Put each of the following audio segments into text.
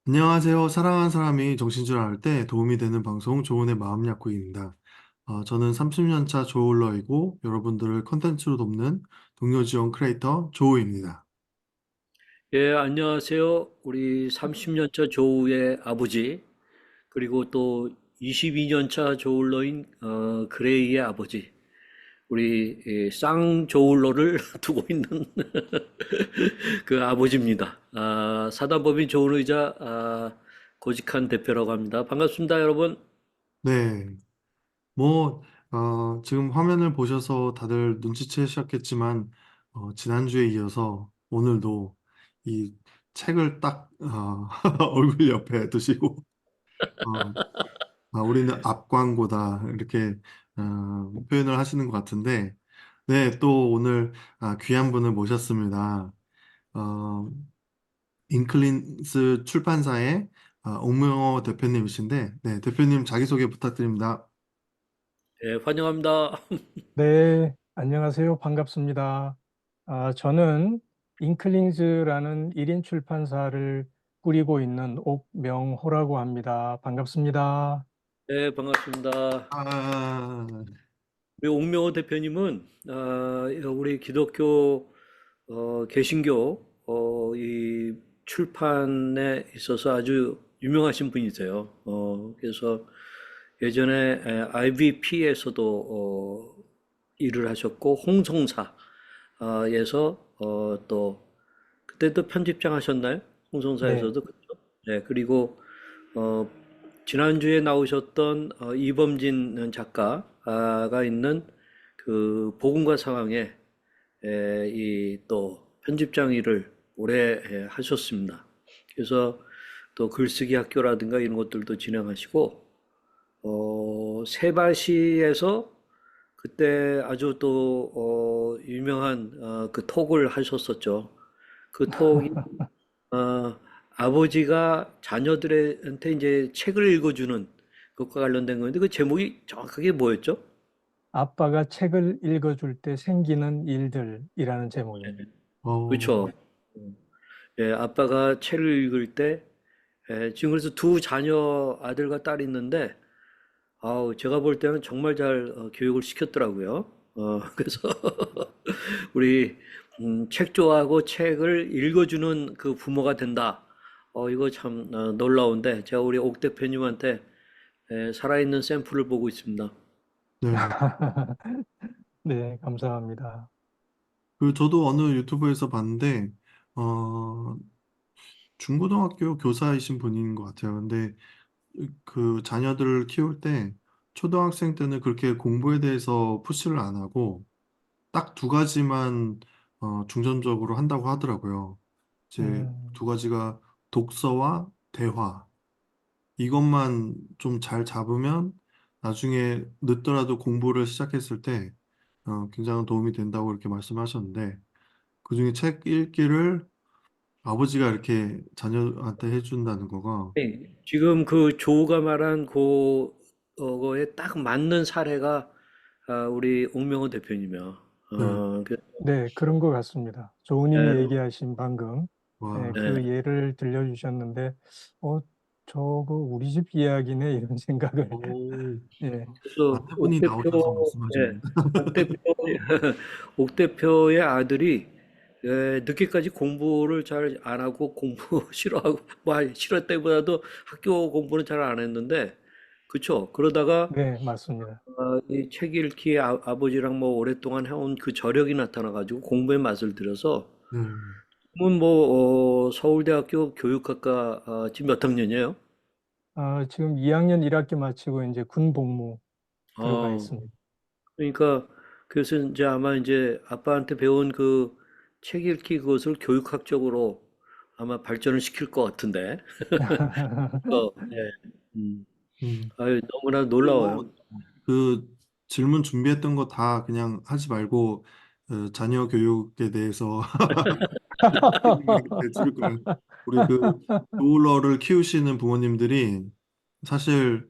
안녕하세요. 사랑하는 사람이 정신줄 알 때 도움이 되는 방송 조은의 마음 약국입니다. 저는 30년 차 조울러이고 여러분들을 컨텐츠로 돕는 동료 지원 크리에이터 조우입니다. 예, 안녕하세요. 우리 30년 차 조우의 아버지, 그리고 또 22년 차 조울러인 그레이의 아버지, 우리 쌍조울러를 두고 있는 그 아버지입니다. 사단법인 조은의자 고직한 대표라고 합니다. 반갑습니다, 여러분. 네, 뭐 지금 화면을 보셔서 다들 눈치채셨겠지만 지난주에 이어서 오늘도 이 책을 딱 얼굴 옆에 두시고 어, 우리는 앞광고다 이렇게 표현을 하시는 것 같은데 네, 또 오늘 귀한 분을 모셨습니다. 어, 잉클린스 출판사의 옥명호 대표님이신데, 네, 대표님 자기소개 부탁드립니다. 예, 환영합니다. 네, 안녕하세요. 반갑습니다. 저는 잉클링즈라는 1인 출판사를 꾸리고 있는 옥명호라고 합니다. 반갑습니다. 네, 반갑습니다. 아, 우리 옥명호 대표님은 우리 기독교 개신교 이 출판에 있어서 아주 유명하신 분이세요. 그래서 예전에 IVP에서도 일을 하셨고 홍성사에서 또 그때도 편집장 하셨나요? 네, 홍성사에서도 그렇죠? 네, 그리고 어, 지난주에 나오셨던 이범진 작가가 있는 그 복음과 상황에 이 또 편집장 일을 오래 하셨습니다. 그래서 또 글쓰기 학교라든가 이런 것들도 진행하시고 세바시에서 그때 아주 또 유명한 그 톡을 하셨었죠. 그 톡이 어, 아버지가 자녀들한테 이제 책을 읽어주는 것과 관련된 건데 그 제목이 정확하게 뭐였죠? 아빠가 책을 읽어줄 때 생기는 일들이라는 제목입니다. 어, 그렇죠. 예, 아빠가 책을 읽을 때 지금 그래서 두 자녀 아들과 딸이 있는데 아우 제가 볼 때는 정말 잘 교육을 시켰더라고요. 그래서 우리 책 좋아하고 책을 읽어주는 그 부모가 된다. 이거 참 놀라운데 제가 우리 옥 대표님한테 살아있는 샘플을 보고 있습니다. 네. 네, 감사합니다. 그 저도 어느 유튜브에서 봤는데, 어, 중고등학교 교사이신 분인 것 같아요. 근데 그 자녀들을 키울 때 초등학생 때는 그렇게 공부에 대해서 푸시를 안 하고 딱 두 가지만 중점적으로 한다고 하더라고요. 이제 음, 두 가지가 독서와 대화. 이것만 좀 잘 잡으면 나중에 늦더라도 공부를 시작했을 때 굉장한 도움이 된다고 이렇게 말씀하셨는데 그중에 책 읽기를 아버지가 이렇게 자녀한테 해준다는 거가 네, 지금 그 조가 말한 그거에 딱 맞는 사례가 우리 옥명호 대표님이야. 네, 네, 그런 것 같습니다. 조우님이 예, 얘기하신 방금 와, 예. 그 예를 들려주셨는데, 어, 저거 우리 집 이야기네 이런 생각을 오, 예, 그래서 옥 아내분이 나오셔서 대표, 예, 말씀하셨는데 옥 대표, 옥 대표의 아들이 늦게까지 공부를 잘 안 하고 공부 싫어하고 싫었다기보다도 학교 공부는 잘 안 했는데 그쵸? 그러다가 네, 맞습니다. 이 책 읽기 아버지랑 뭐 오랫동안 해온 그 저력이 나타나가지고 공부에 맛을 들여서 네. 지금은 뭐 서울대학교 교육학과 지금 몇 학년이에요? 지금 2학년 1학기 마치고 이제 군 복무 들어가 어, 있습니다. 그러니까 그래서 이제 아마 이제 아빠한테 배운 그 책 읽기 그것을 교육학적으로 아마 발전을 시킬 것 같은데. 예. 음. 음. 아유, 너무나 근데 놀라워요. 뭐 그 질문 준비했던 거 다 그냥 하지 말고 자녀 교육에 대해서 들을 거예요. 우리 그 도울러를 키우시는 부모님들이 사실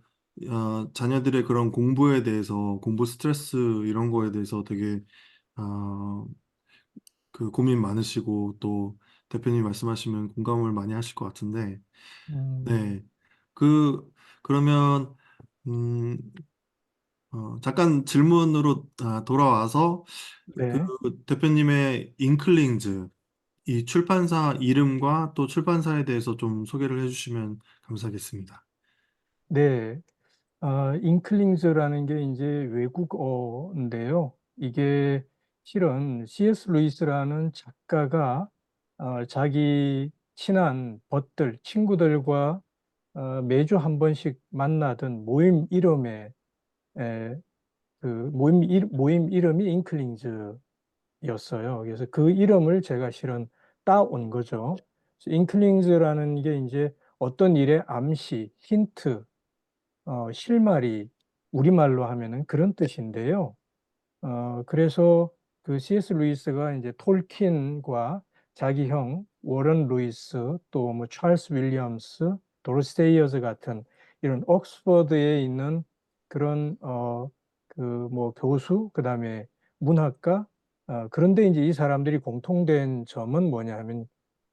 자녀들의 그런 공부에 대해서 공부 스트레스 이런 거에 대해서 되게 어, 그 고민 많으시고 또 대표님 말씀하시면 공감을 많이 하실 것 같은데, 음, 네. 그, 그러면, 음, 잠깐 질문으로 돌아와서, 그 네. 대표님의 잉클링즈, 이 출판사 이름과 또 출판사에 대해서 좀 소개를 해주시면 감사하겠습니다. 네. 잉클링즈라는 게 이제 외국어인데요. 이게 실은 C.S. 루이스라는 작가가 자기 친한 벗들, 친구들과 매주 한 번씩 만나던 모임 이름에 그 모임 이름이 잉클링즈였어요. 그래서 그 이름을 제가 실은 따온 거죠. 그래서 잉클링즈라는 게 이제 어떤 일의 암시, 힌트, 실마리, 우리말로 하면은 그런 뜻인데요. 그래서 그 C.S. 루이스가 이제 톨킨과 자기 형 워런 루이스 또 뭐 찰스 윌리엄스, 도로시 세이어스 같은 이런 옥스퍼드에 있는 그런 그 뭐 교수 그다음에 문학가 그런데 이제 이 사람들이 공통된 점은 뭐냐 하면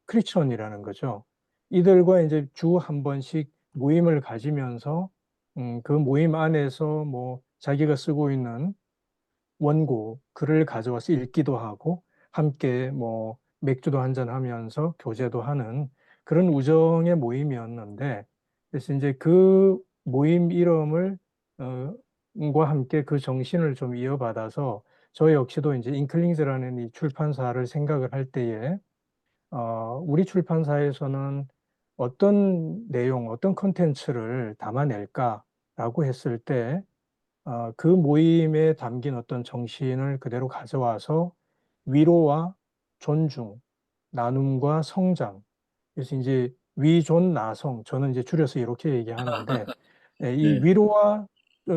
크리스천이라는 거죠. 이들과 이제 주 한 번씩 모임을 가지면서 그 모임 안에서 뭐 자기가 쓰고 있는 원고 글을 가져와서 읽기도 하고 함께 뭐 맥주도 한잔 하면서 교제도 하는 그런 우정의 모임이었는데 그래서 이제 그 모임 이름을 과 함께 그 정신을 좀 이어받아서 저 역시도 이제 잉클링즈라는 이 출판사를 생각을 할 때에 우리 출판사에서는 어떤 내용, 어떤 컨텐츠를 담아낼까라고 했을 때 그 모임에 담긴 어떤 정신을 그대로 가져와서 위로와 존중, 나눔과 성장. 그래서 이제 위존 나성, 저는 이제 줄여서 이렇게 얘기하는데 이 네. 위로와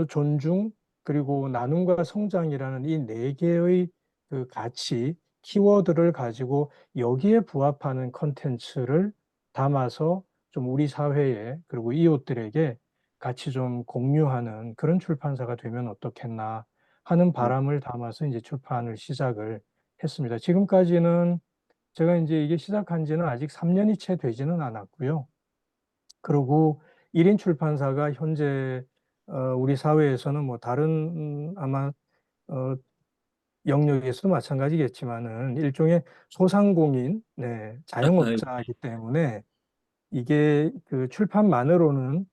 존중 그리고 나눔과 성장이라는 이 네 개의 그 가치, 키워드를 가지고 여기에 부합하는 컨텐츠를 담아서 좀 우리 사회에 그리고 이웃들에게 같이 좀 공유하는 그런 출판사가 되면 어떻겠나 하는 바람을 담아서 이제 출판을 시작을 했습니다. 지금까지는 제가 이제 이게 시작한 지는 아직 3년이 채 되지는 않았고요. 그리고 1인 출판사가 현재 우리 사회에서는 뭐 다른 아마 어, 영역에서도 마찬가지겠지만은 일종의 소상공인, 네, 자영업자이기 때문에 이게 그 출판만으로는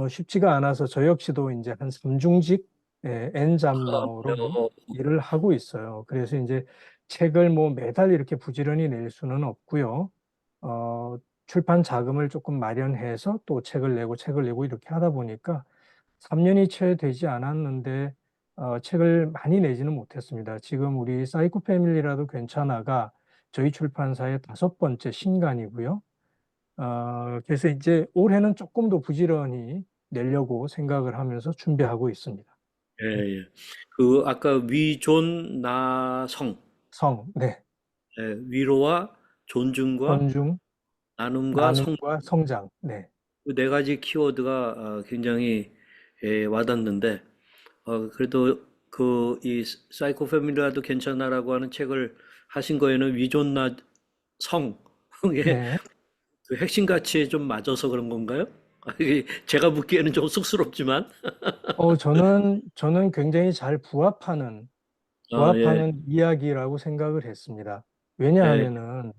쉽지가 않아서 저 역시도 이제 한 3중직 N잡러로 어, 일을 하고 있어요. 그래서 이제 책을 뭐 매달 이렇게 부지런히 낼 수는 없고요. 어, 출판 자금을 조금 마련해서 또 책을 내고 이렇게 하다 보니까 3년이 채 되지 않았는데 책을 많이 내지는 못했습니다. 지금 우리 사이코 패밀리라도 괜찮아가 저희 출판사의 5번째 신간이고요. 그래서 이제 올해는 조금 더 부지런히 내려고 생각을 하면서 준비하고 있습니다. 예, 예. 그 아까 위존 나성, 네. 예, 위로와 존중과 존중, 나눔과 성, 나눔과 성장. 네. 그 네 가지 키워드가 굉장히 와닿는데, 그래도 그 이 사이코 패밀리라도 괜찮아라고 하는 책을 하신 거에는 위존나 성의 네. 그 핵심 가치에 좀 맞아서 그런 건가요? 이게 제가 묻기에는 좀 쑥스럽지만, 저는 굉장히 잘 예, 부합하는 이야기라고 생각을 했습니다. 예, 왜냐하면은,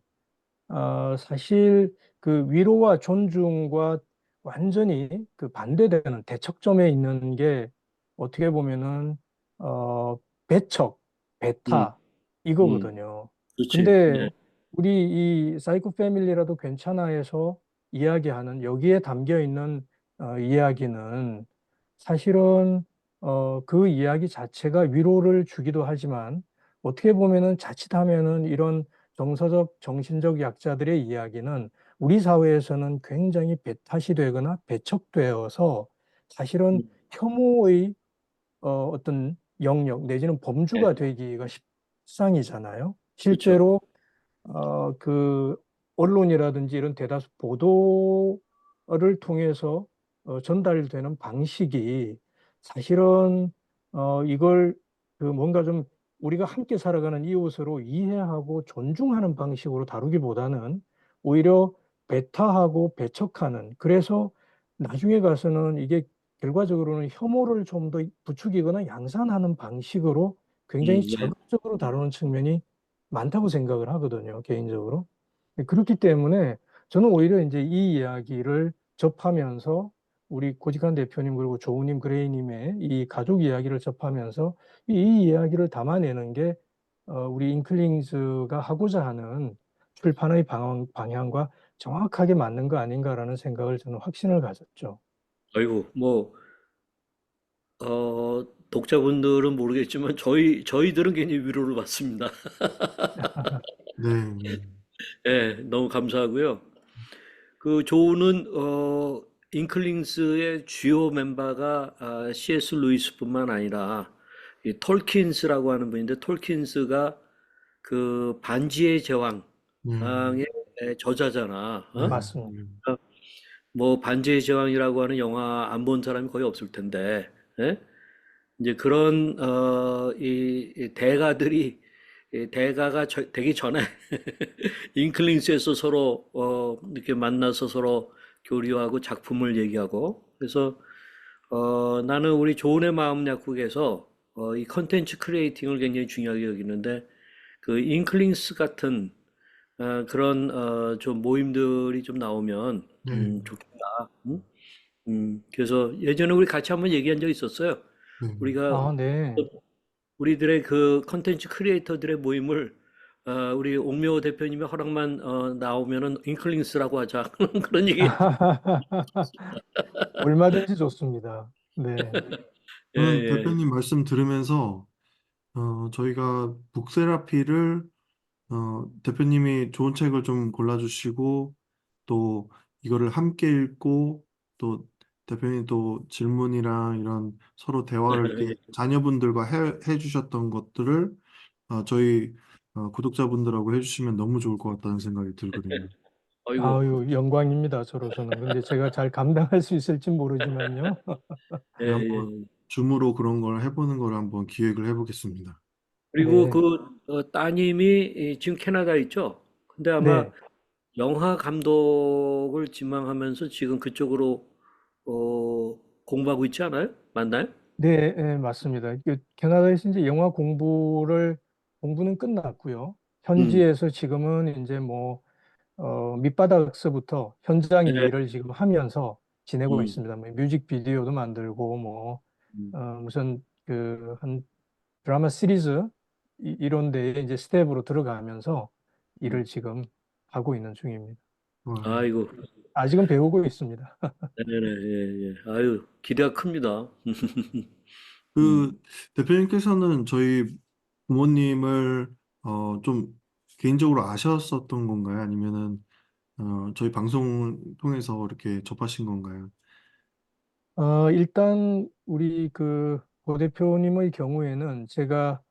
사실 그 위로와 존중과 완전히 그 반대되는 대척점에 있는 게 어떻게 보면은, 배척, 음, 배타, 음, 이거거든요. 그렇지, 네, 근데 우리 이 사이코 패밀리라도 괜찮아해서 이야기하는 여기에 담겨 있는 이야기는 사실은 그 이야기 자체가 위로를 주기도 하지만 어떻게 보면은 자칫하면은 이런 정서적, 정신적 약자들의 이야기는 우리 사회에서는 굉장히 배타시 되거나 배척되어서 사실은 음, 혐오의 어떤 영역 내지는 예, 범주가 되기가 십상이잖아요. 그렇죠. 실제로 그 언론이라든지 이런 대다수 보도를 통해서 전달되는 방식이 사실은 이걸 그 뭔가 좀 우리가 함께 살아가는 이웃으로 이해하고 존중하는 방식으로 다루기보다는 오히려 배타하고 배척하는, 그래서 나중에 가서는 이게 결과적으로는 혐오를 좀 더 부추기거나 양산하는 방식으로 굉장히 네. 자극적으로 다루는 측면이 많다고 생각을 하거든요, 개인적으로. 그렇기 때문에 저는 오히려 이제 이 이야기를 접하면서 우리 고직한 대표님 그리고 조우님, 그레이님의 이 가족 이야기를 접하면서 이 이야기를 담아내는 게 우리 인클링즈가 하고자 하는 출판의 방향과 정확하게 맞는 거 아닌가라는 생각을 저는 확신을 가졌죠. 아이고, 뭐, 독자분들은 모르겠지만, 저희들은 굉장히 위로를 받습니다. 네, 네. 예, 너무 감사하고요. 그 조우는, 잉클링스의 주요 멤버가 C.S. 루이스뿐만 아니라, 이 톨킨스라고 하는 분인데, 톨킨스가 그 반지의 제왕의 네, 저자잖아. 어? 네, 맞습니다. 네. 뭐 반지의 제왕이라고 하는 영화 안 본 사람이 거의 없을 텐데, 예? 이제 그런 이 대가들이 이 대가가 되기 전에 잉클링스에서 서로 이렇게 만나서 서로 교류하고 작품을 얘기하고 그래서 나는 우리 조은의 마음 약국에서 이 컨텐츠 크리에이팅을 굉장히 중요하게 여기는데 그 잉클링스 같은 그런 좀 모임들이 좀 나오면 네, 좋겠다. 응? 그래서 예전에 우리 같이 한번 얘기한 적 있었어요. 네. 우리가 아, 네. 우리들의 그 컨텐츠 크리에이터들의 모임을 우리 옥묘 대표님의 허락만 나오면은 잉클링스라고 하자. 그런 얘기. 얼마든지 좋습니다. 네. 예, 저는 예. 대표님 말씀 들으면서 저희가 북세라피를 대표님이 좋은 책을 좀 골라주시고 또 이거를 함께 읽고 또 대표님 또 질문이랑 이런 서로 대화를 이렇게 자녀분들과 해주셨던 것들을 저희 구독자분들하고 해주시면 너무 좋을 것 같다는 생각이 들거든요. 아이고. 아유, 영광입니다, 저로서는. 근데 제가 잘 감당할 수 있을지 모르지만요. 예, 네, 한번 예. 줌으로 그런 걸 해보는 걸 한번 기획을 해보겠습니다. 그리고 네. 그 따님이 지금 캐나다에 있죠. 근데 아마 네. 영화 감독을 지망하면서 지금 그쪽으로 공부하고 있지 않아요? 맞나요? 네, 네, 맞습니다. 캐나다에서 이제 영화 공부는 끝났고요. 음. 현지에서 지금은 이제 뭐, 밑바닥서부터 현장의 예. 일을 지금 하면서 지내고 음. 있습니다. 뭐 뮤직비디오도 만들고, 뭐, 음. 무슨 한 드라마 시리즈 이런 데에 이제 스텝으로 들어가면서 음. 일을 지금 하고 있는 중입니다. 와, 아이고. 아직은 배우고 있습니다. 네네, 예, 예. 아유, 기대가 큽니다. 음. 그 대표님께서는 저희 부모님을 좀 개인적으로 아셨었던 건가요? 아니면은 저희 방송을 통해서 이렇게 접하신 건가요? 일단 우리 고 대표님의 경우에는 제가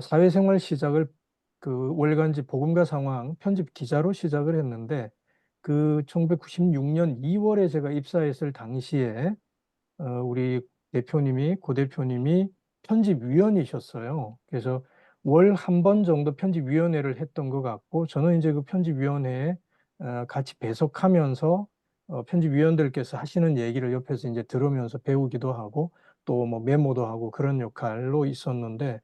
사회생활 시작을 월간지 복음과 상황 편집 기자로 시작을 했는데 1996년 2월에 제가 입사했을 당시에 우리 고 대표님이 편집위원이셨어요. 그래서 월 한 번 정도 편집위원회를 했던 것 같고, 저는 이제 그 편집위원회에 같이 배석하면서 편집위원들께서 하시는 얘기를 옆에서 이제 들으면서 배우기도 하고, 또 뭐 메모도 하고 그런 역할로 있었는데,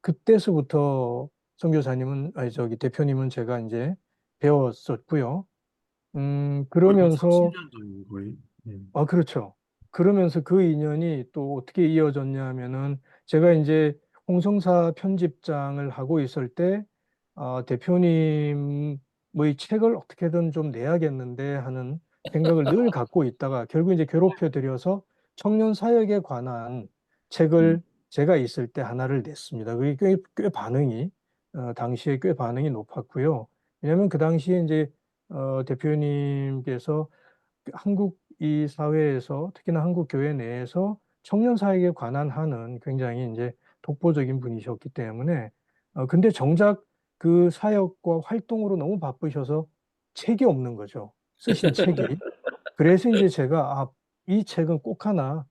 그때서부터 선교사님은, 아니, 대표님은 제가 이제 배웠었고요. 거의 한 그러면서 30년 전인 거의. 예. 그렇죠. 그러면서 그 인연이 또 어떻게 이어졌냐 하면은 제가 이제 홍성사 편집장을 하고 있을 때 대표님의 책을 어떻게든 좀 내야겠는데 하는 생각을 늘 갖고 있다가 결국 이제 괴롭혀 드려서 청년 사역에 관한 음. 책을 제가 있을 때 하나를 냈습니다. 그게 꽤 반응이 당시에 꽤 반응이 높았고요. 왜냐하면 그 당시에 이제 대표님께서 한국 이 사회에서 특히나 한국 교회 내에서 청년 사역에 관한 하는 굉장히 이제 독보적인 분이셨기 때문에 근데 정작 그 사역과 활동으로 너무 바쁘셔서 책이 없는 거죠. 쓰신 책이. 그래서 이제 제가 이 책은 꼭 하나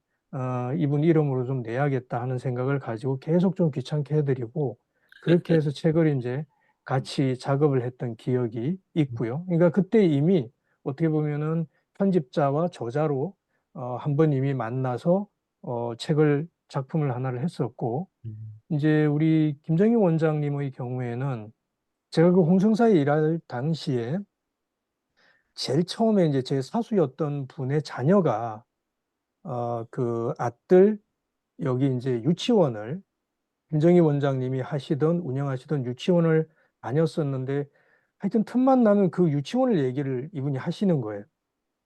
이분 이름으로 좀 내야겠다 하는 생각을 가지고 계속 좀 귀찮게 해드리고 그렇게 해서 책을 이제 같이 작업을 했던 기억이 있고요. 그러니까 그때 이미 어떻게 보면은 편집자와 저자로 한 번 이미 만나서 작품을 하나를 했었고 음, 이제 우리 김정희 원장님의 경우에는 제가 그 홍성사에 일할 당시에 제일 처음에 이제 제 사수였던 분의 자녀가 그 아들 여기 이제 유치원을 김정희 원장님이 운영하시던 유치원을 다녔었는데 하여튼 틈만 나면 그 유치원을 얘기를 이분이 하시는 거예요.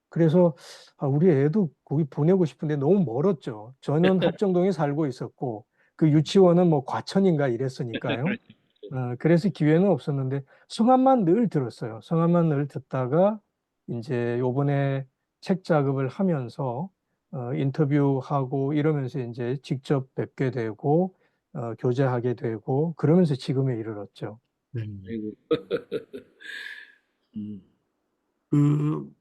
그래서 우리 애도 거기 보내고 싶은데 너무 멀었죠. 저는 합정동에 살고 있었고 그 유치원은 뭐 과천인가 이랬으니까요. 그래서 기회는 없었는데 성함만 늘 들었어요. 성함만 늘 듣다가 이제 요번에 책 작업을 하면서 인터뷰하고 이러면서 이제 직접 뵙게 되고 교제하게 되고 그러면서 지금에 이르렀죠. 네. 아이고. 음.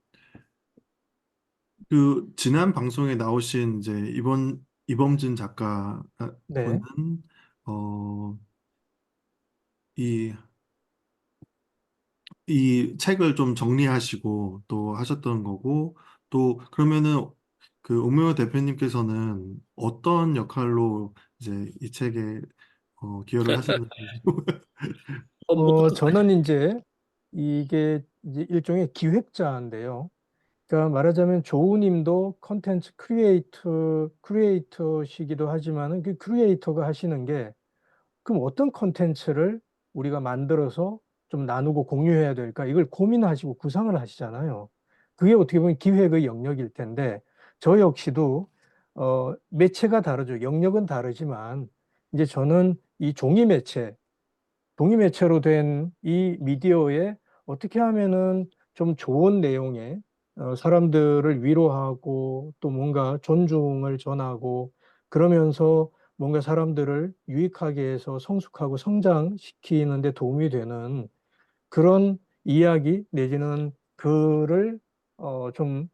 그, 지난 방송에 나오신 이제 이범진 네. 작가분은, 어, 이, 이 책을 좀 정리하시고 또 하셨던 거고, 또 그러면은 그 옥명호 대표님께서는 어떤 역할로 이제 이 책에 기여를 하셨는지. 처음부터 끝까지. 저는 이제 이게 이제 일종의 기획자인데요. 그러니까 말하자면 조우님도 컨텐츠 크리에이터시기도 하지만은 그 크리에이터가 하시는 게 그럼 어떤 컨텐츠를 우리가 만들어서 좀 나누고 공유해야 될까? 이걸 고민하시고 구상을 하시잖아요. 그게 어떻게 보면 기획의 영역일 텐데 저 역시도 매체가 다르죠. 영역은 다르지만 이제 저는 이 동의 매체로 된 이 미디어에 어떻게 하면은 좀 좋은 내용의 사람들을 위로하고 또 뭔가 존중을 전하고 그러면서 뭔가 사람들을 유익하게 해서 성숙하고 성장시키는 데 도움이 되는 그런 이야기 내지는 글을 좀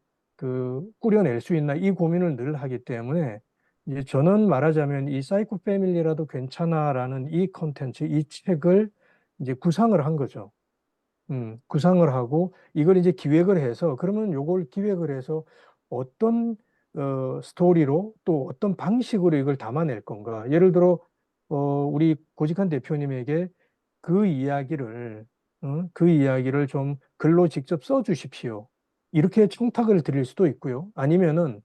꾸려낼 수 있나 이 고민을 늘 하기 때문에 이제 저는 말하자면 이 사이코 패밀리라도 괜찮아라는 이 컨텐츠, 이 책을 이제 구상을 한 거죠. 구상을 하고 이걸 이제 기획을 해서 그러면 요걸 기획을 해서 어떤 스토리로 또 어떤 방식으로 이걸 담아낼 건가. 예를 들어 우리 고직한 대표님에게 그 이야기를 그 이야기를 좀 글로 직접 써 주십시오. 이렇게 청탁을 드릴 수도 있고요. 아니면은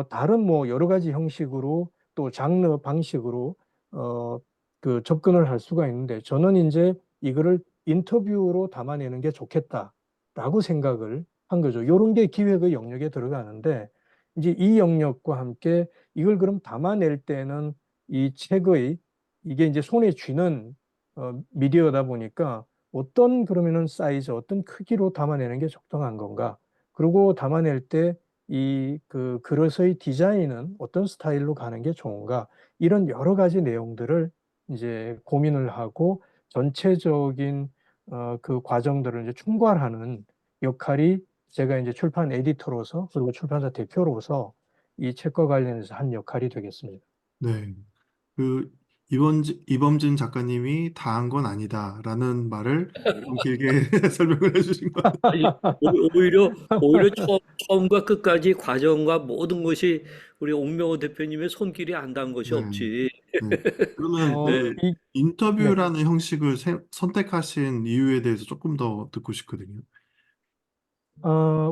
다른 뭐 여러 가지 형식으로 또 장르 방식으로 어, 접근을 할 수가 있는데 저는 이제 이거를 인터뷰로 담아내는 게 좋겠다라고 생각을 한 거죠. 이런 게 기획의 영역에 들어가는데 이제 이 영역과 함께 이걸 그럼 담아낼 때는 이 책의 이게 이제 손에 쥐는 미디어다 보니까 어떤 그러면은 사이즈, 어떤 크기로 담아내는 게 적당한 건가? 그리고 담아낼 때 이 그릇의 디자인은 어떤 스타일로 가는 게 좋은가? 이런 여러 가지 내용들을 이제 고민을 하고 전체적인 그 과정들을 이제 총괄하는 역할이 제가 이제 출판 에디터로서 그리고 출판사 대표로서 이 책과 관련해서 한 역할이 되겠습니다. 네. 그 이범진 작가님이 다 한 건 아니다라는 말을 좀 길게 설명을 해주신 것 같아요. 아니, 오히려 처음과 끝까지 과정과 모든 것이 우리 옥명호 대표님의 손길이 안 닿은 것이 네, 없지. 네. 그러면 어, 네. 그 네. 인터뷰라는 형식을 선택하신 이유에 대해서 조금 더 듣고 싶거든요.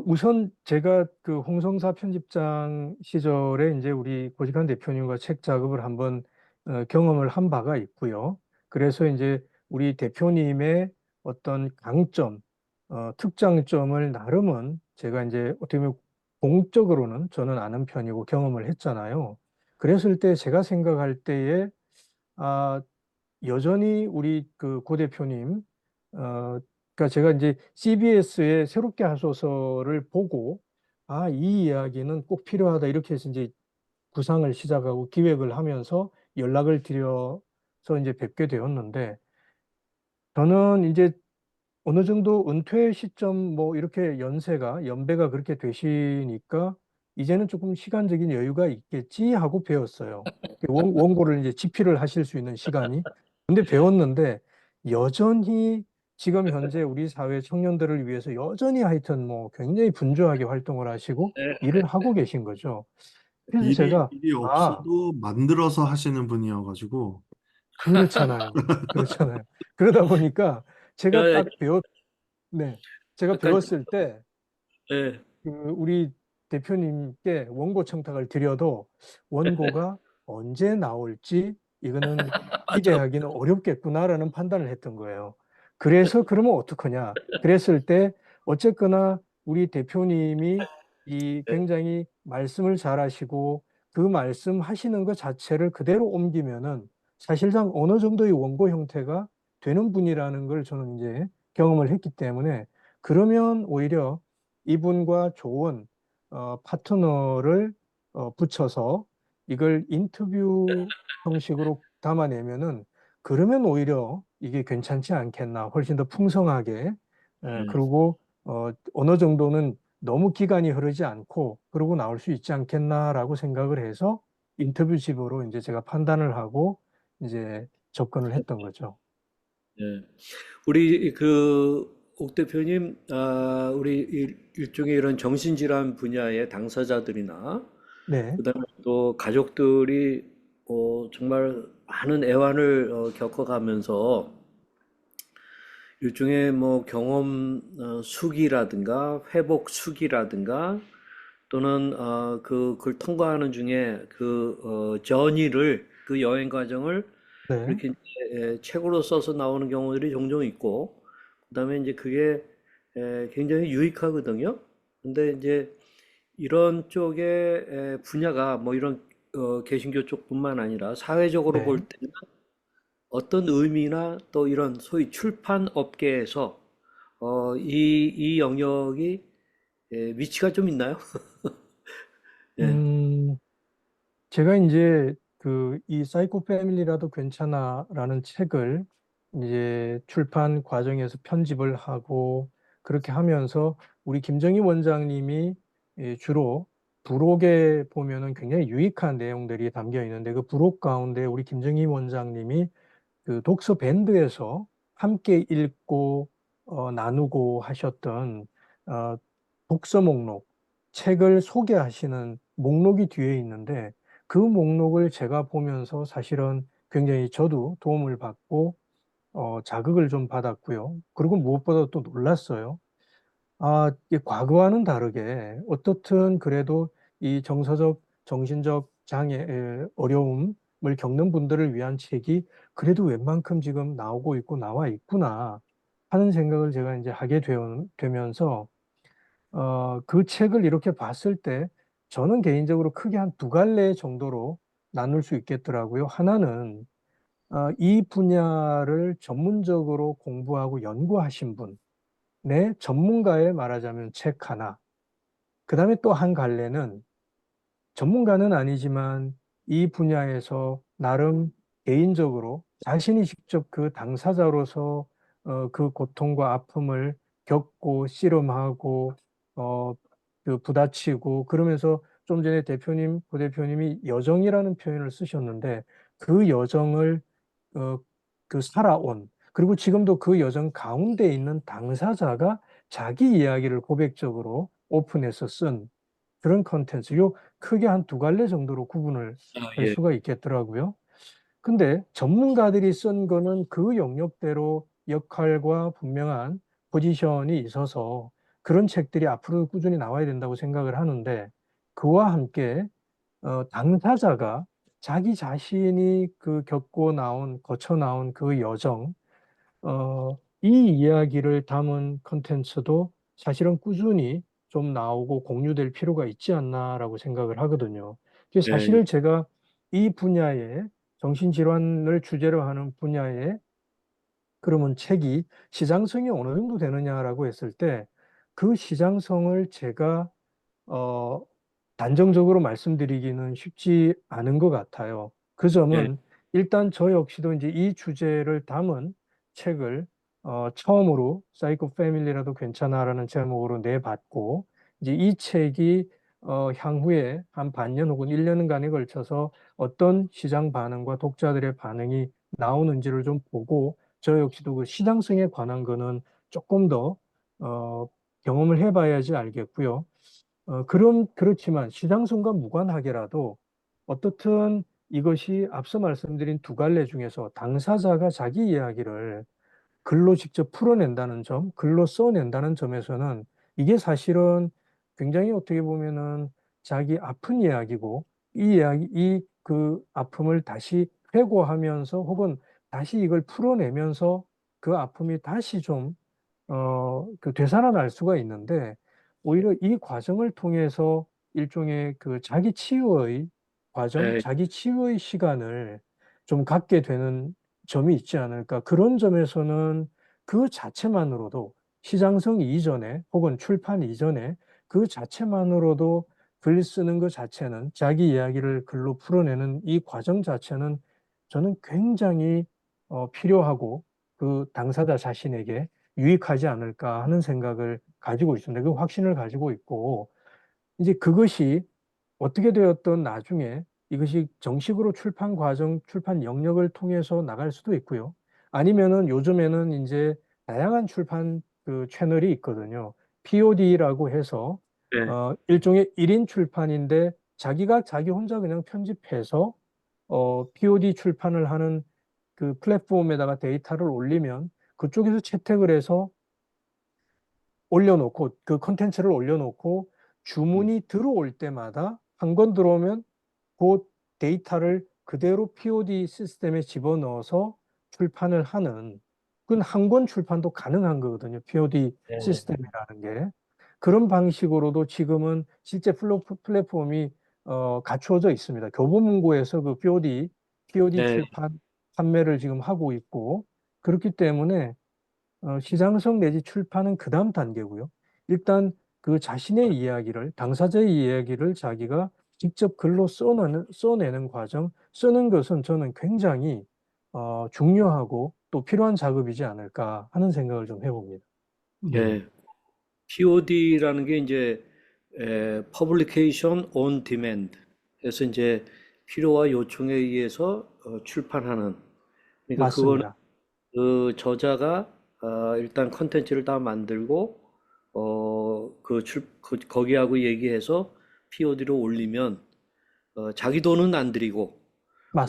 우선 제가 그 홍성사 편집장 시절에 이제 우리 고직한 대표님과 책 작업을 한번 경험을 한 바가 있고요. 그래서 이제 우리 대표님의 어떤 강점, 특장점을 나름은 제가 이제 어떻게 보면 공적으로는 저는 아는 편이고 경험을 했잖아요. 그랬을 때 제가 생각할 때에 아, 여전히 우리 그 고 대표님, 그러니까 제가 이제 CBS의 새롭게 하소서를 보고, 이 이야기는 꼭 필요하다. 이렇게 해서 이제 구상을 시작하고 기획을 하면서 연락을 드려서 이제 뵙게 되었는데, 저는 이제 어느 정도 은퇴 시점 뭐 이렇게 연배가 그렇게 되시니까 이제는 조금 시간적인 여유가 있겠지 하고 배웠어요. 원고를 이제 집필을 하실 수 있는 시간이. 근데 배웠는데 여전히 지금 현재 우리 사회 청년들을 위해서 여전히 하여튼 뭐 굉장히 분주하게 활동을 하시고 네. 일을 하고 계신 거죠. 그래서 일이, 제가 일이 아, 없어도 만들어서 하시는 분이어가지고, 그렇잖아요. 그렇잖아요. 그러다 보니까 야, 제가 야, 딱 네. 제가 잠깐, 배웠을 때 예, 우리 대표님께 원고 청탁을 드려도 원고가 언제 나올지 이거는 맞아. 기대하기는 어렵겠구나라는 판단을 했던 거예요. 그래서 그러면 어떡하냐? 그랬을 때 어쨌거나 우리 대표님이 이 예, 굉장히 말씀을 잘하시고 그 말씀하시는 것 자체를 그대로 옮기면은 사실상 어느 정도의 원고 형태가 되는 분이라는 걸 저는 이제 경험을 했기 때문에 그러면 오히려 이분과 좋은 파트너를 붙여서 이걸 인터뷰 형식으로 담아내면은 그러면 오히려 이게 괜찮지 않겠나. 훨씬 더 풍성하게. 예, 그리고 어느 정도는 너무 기간이 흐르지 않고 그러고 나올 수 있지 않겠나라고 생각을 해서 인터뷰집으로 이제 제가 판단을 하고 이제 접근을 했던 거죠. 예. 우리 옥 대표님, 우리 일종의 이런 정신질환 분야의 당사자들이나, 네, 그다음에 또 가족들이 정말 많은 애환을 겪어가면서 일종의 뭐 경험 수기라든가 회복 수기라든가 또는 그걸 통과하는 중에 저니를 그 여행 과정을 네, 이렇게 이제 책으로 써서 나오는 경우들이 종종 있고 그다음에 이제 그게 굉장히 유익하거든요. 근데 이제 이런 쪽의 분야가 뭐 이런 개신교 쪽뿐만 아니라 사회적으로 볼 네. 때는 어떤 의미나 또 이런 소위 출판 업계에서 이 영역이 위치가 좀 있나요? 예, 음, 제가 이제 이 사이코 패밀리라도 괜찮아라는 책을 이제 출판 과정에서 편집을 하고 그렇게 하면서 우리 김정희 원장님이 주로 부록에 보면은 굉장히 유익한 내용들이 담겨 있는데 그 부록 가운데 우리 김정희 원장님이 그 독서 밴드에서 함께 읽고 나누고 하셨던 어, 독서 목록, 책을 소개하시는 목록이 뒤에 있는데 그 목록을 제가 보면서 사실은 굉장히 저도 도움을 받고 자극을 좀 받았고요. 그리고 무엇보다 또 놀랐어요. 이 과거와는 다르게 어떻든 그래도 이 정서적, 정신적 장애, 어려움을 겪는 분들을 위한 책이 그래도 웬만큼 지금 나오고 있고 나와 있구나 하는 생각을 제가 이제 되면서 그 책을 이렇게 봤을 때 저는 개인적으로 크게 한 두 갈래 정도로 나눌 수 있겠더라고요. 하나는 이 분야를 전문적으로 공부하고 연구하신 분, 내 전문가의 말하자면 책 하나. 그 다음에 또 한 갈래는 전문가는 아니지만 이 분야에서 나름 개인적으로 자신이 직접 그 당사자로서 그 고통과 아픔을 겪고 씨름하고 어, 부다치고 그러면서 좀 전에 고 대표님이 여정이라는 표현을 쓰셨는데 그 여정을 어, 살아온 그리고 지금도 그 여정 가운데 있는 당사자가 자기 이야기를 고백적으로 오픈해서 쓴 그런 컨텐츠, 요 크게 한 두 갈래 정도로 구분을 할 예, 수가 있겠더라고요. 근데 전문가들이 쓴 거는 그 영역대로 역할과 분명한 포지션이 있어서 그런 책들이 앞으로 꾸준히 나와야 된다고 생각을 하는데 그와 함께 당사자가 자기 자신이 거쳐 나온 그 여정, 이 이야기를 담은 컨텐츠도 사실은 꾸준히 좀 나오고 공유될 필요가 있지 않나라고 생각을 하거든요. 그래서 예, 사실 제가 이 분야에 정신질환을 주제로 하는 분야에 그러면 책이 시장성이 어느 정도 되느냐라고 했을 때 그 시장성을 제가 어, 단정적으로 말씀드리기는 쉽지 않은 것 같아요. 그 예, 점은 일단 저 역시도 이제 이 주제를 담은 책을 처음으로 사이코 패밀리라도 괜찮아라는 제목으로 내봤고 이제 이 책이 향후에 한 반년 혹은 1년간에 걸쳐서 어떤 시장 반응과 독자들의 반응이 나오는지를 좀 보고 저 역시도 그 시장성에 관한 거는 조금 더 어, 경험을 해봐야지 알겠고요. 그렇지만 시장성과 무관하게라도 어떻든 이것이 앞서 말씀드린 두 갈래 중에서 당사자가 자기 이야기를 글로 직접 풀어낸다는 점, 글로 써낸다는 점에서는 이게 사실은 굉장히 어떻게 보면은 자기 아픈 이야기고 이 이야기, 이 그 아픔을 다시 회고하면서 혹은 다시 이걸 풀어내면서 그 아픔이 다시 좀 그 되살아날 수가 있는데 오히려 이 과정을 통해서 일종의 그 자기 치유의 과정, 예, 자기 치유의 시간을 좀 갖게 되는 점이 있지 않을까. 그런 점에서는 그 자체만으로도 시장성 이전에 혹은 출판 이전에 그 자체만으로도 글 쓰는 것 자체는 자기 이야기를 글로 풀어내는 이 과정 자체는 저는 굉장히 필요하고 그 당사자 자신에게 유익하지 않을까 하는 생각을 가지고 있습니다. 그 확신을 가지고 있고, 이제 그것이 어떻게 되었던 나중에 이것이 정식으로 출판 과정, 출판 영역을 통해서 나갈 수도 있고요. 아니면은 요즘에는 이제 다양한 출판 그 채널이 있거든요. POD라고 해서 예, 일종의 1인 출판인데 자기가 자기 혼자 그냥 편집해서 POD 출판을 하는 그 플랫폼에다가 데이터를 올리면 그쪽에서 채택을 해서 올려놓고 그 컨텐츠를 올려놓고 주문이 들어올 때마다 한 건 들어오면 그 데이터를 그대로 POD 시스템에 집어넣어서 출판을 하는 그건 한 권 출판도 가능한 거거든요. POD 예, 시스템이라는 게. 그런 방식으로도 지금은 실제 플랫폼이 갖추어져 있습니다. 교보문고에서 그 POD 네, 출판 판매를 지금 하고 있고 그렇기 때문에 시장성 내지 출판은 그 다음 단계고요. 일단 그 자신의 이야기를, 당사자의 이야기를 자기가 직접 글로 써내는 과정, 쓰는 것은 저는 굉장히 중요하고 또 필요한 작업이지 않을까 하는 생각을 좀 해봅니다. 네. 예. POD라는 게 이제 Publication on Demand. 그래서 이제 필요와 요청에 의해서 출판하는. 그러니까 그거는 맞습니다. 그 저자가 일단 컨텐츠를 다 만들고 거기하고 얘기해서 POD로 올리면 자기 돈은 안 들이고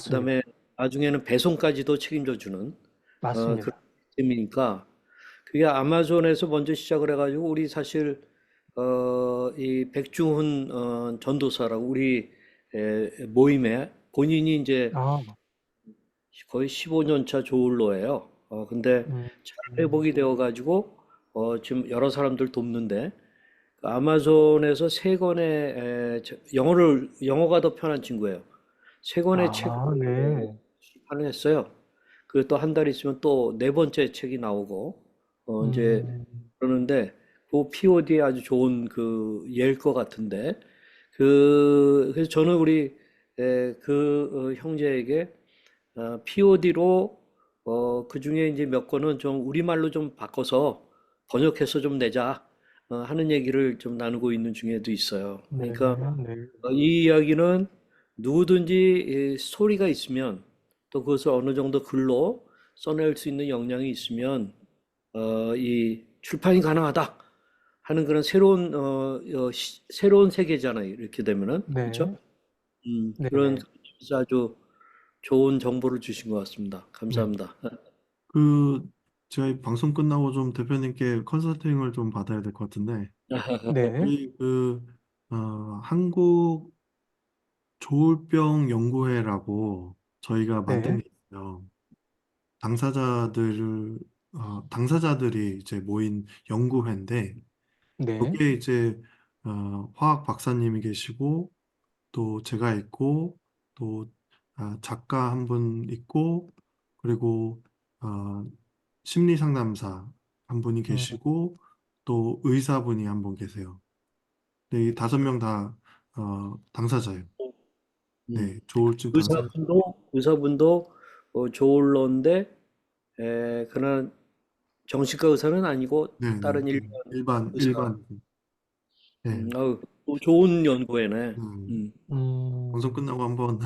그다음에 맞습니다. 나중에는 배송까지도 책임져 주는 그런 맞습니다. 시스템이니까 그게 아마존에서 먼저 시작을 해가지고 우리 사실 이 백중훈 전도사라고 우리 모임에 본인이 이제 아, 거의 15년 차 조울로예요. 근데 음, 잘 음, 회복이 되어가지고 지금 여러 사람들 돕는데 그 아마존에서 세 권의 영어가 더 편한 친구예요. 세 권의 책을 네. 출판을 했어요. 그리고 또 한 달 있으면 또 네 번째 책이 나오고 이제 음, 그러는데 그 POD에 아주 좋은 그 예일 것 같은데 그래서 저는 우리 형제에게 POD로 그 중에 이제 몇 권은 좀 우리말로 좀 바꿔서 번역해서 좀 내자 하는 얘기를 좀 나누고 있는 중에도 있어요. 네, 그러니까 네, 이 이야기는 누구든지 스토리가 있으면 또 그것을 어느 정도 글로 써낼 수 있는 역량이 있으면 이 출판이 가능하다 하는 그런 새로운 세계잖아요. 이렇게 되면은 그렇죠? 네, 네, 그런 네, 점에서 아주 좋은 정보를 주신 것 같습니다. 네, 감사합니다. 그, 제가 이 방송 끝나고 좀 대표님께 컨설팅을 좀 받아야 될 것 같은데, 네, 저희 한국 조울병 연구회라고 저희가 만든 네, 게 있어요. 당사자들이 이제 모인 연구회인데, 네, 거기에 이제, 화학 박사님이 계시고, 또 제가 있고, 또, 작가 한 분 있고, 그리고, 어, 심리 상담사 한 분이 음, 계시고, 또 의사분이 한 분 계세요. 네, 이 5명 다, 당사자예요. 음. 네, 조울증 당사자. 의사분도 조울러인데 그러나 정신과 의사는 아니고 네네. 다른 일반 일반, 의사. 일반. 예. 아우, 또 좋은 연구회네. 음, 음, 방송 음, 끝나고 한번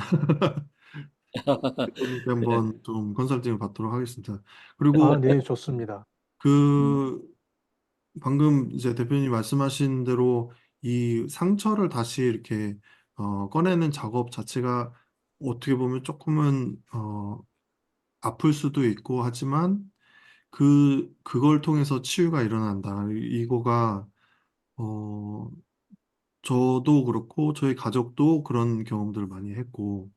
대표님께 네. 한번 좀 컨설팅을 받도록 하겠습니다. 그리고 네, 좋습니다. 음, 그 방금 이제 대표님 말씀하신 대로 이 상처를 다시 이렇게 꺼내는 작업 자체가 어떻게 보면 조금은 아플 수도 있고 하지만 그걸 통해서 치유가 일어난다. 이거가 어 저도 그렇고 저희 가족도 그런 경험들을 많이 했고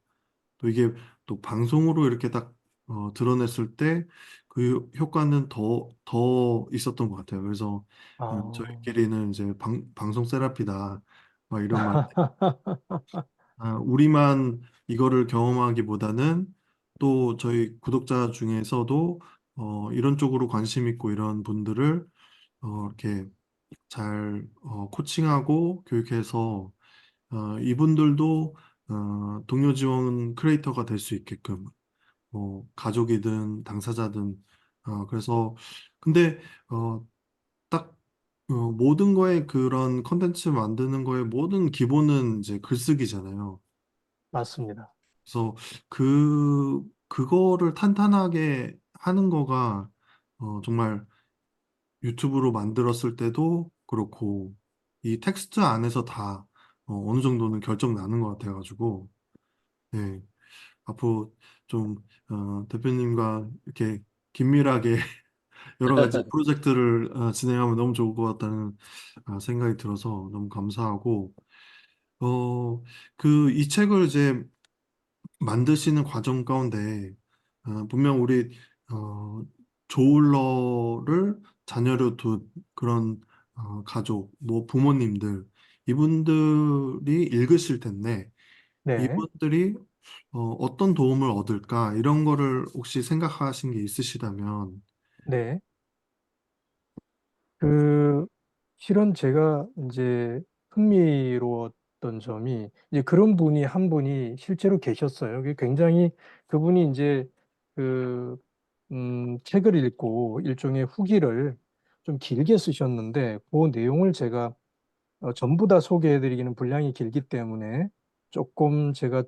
또 이게 또 방송으로 이렇게 딱 드러냈을 때 그 효과는 더 있었던 것 같아요. 그래서 아, 저희끼리는 이제 방송 세라피다 막 이런 말, 우리만 이거를 경험하기보다는 또 저희 구독자 중에서도 이런 쪽으로 관심 있고 이런 분들을 이렇게 잘 코칭하고 교육해서 이분들도 동료 지원 크리에이터가 될 수 있게끔 뭐 가족이든 당사자든 그래서 근데 어, 딱 모든 거에 그런 컨텐츠 만드는 거에 모든 기본은 이제 글쓰기잖아요. 맞습니다. 그래서 그거를 탄탄하게 하는 거가 정말 유튜브로 만들었을 때도 그렇고 이 텍스트 안에서 다 어느 정도는 결정 나는 것 같아가지고 예, 앞으로 좀 대표님과 이렇게 긴밀하게 여러 가지 프로젝트를 진행하면 너무 좋을 것 같다는 생각이 들어서 너무 감사하고 이 책을 이제 만드시는 과정 가운데 분명 우리 어, 조울러를 자녀로 둔 그런 가족, 뭐 부모님들 이분들이 읽으실 텐데 네, 이분들이 어떤 도움을 얻을까 이런 거를 혹시 생각하신 게 있으시다면 네. 그, 실은 제가 이제 흥미로웠던 점이 이제 그런 분이 한 분이 실제로 계셨어요. 그게 굉장히 그분이 이제 그, 책을 읽고 일종의 후기를 좀 길게 쓰셨는데 그 내용을 제가 전부 다 소개해드리기는 분량이 길기 때문에 조금 제가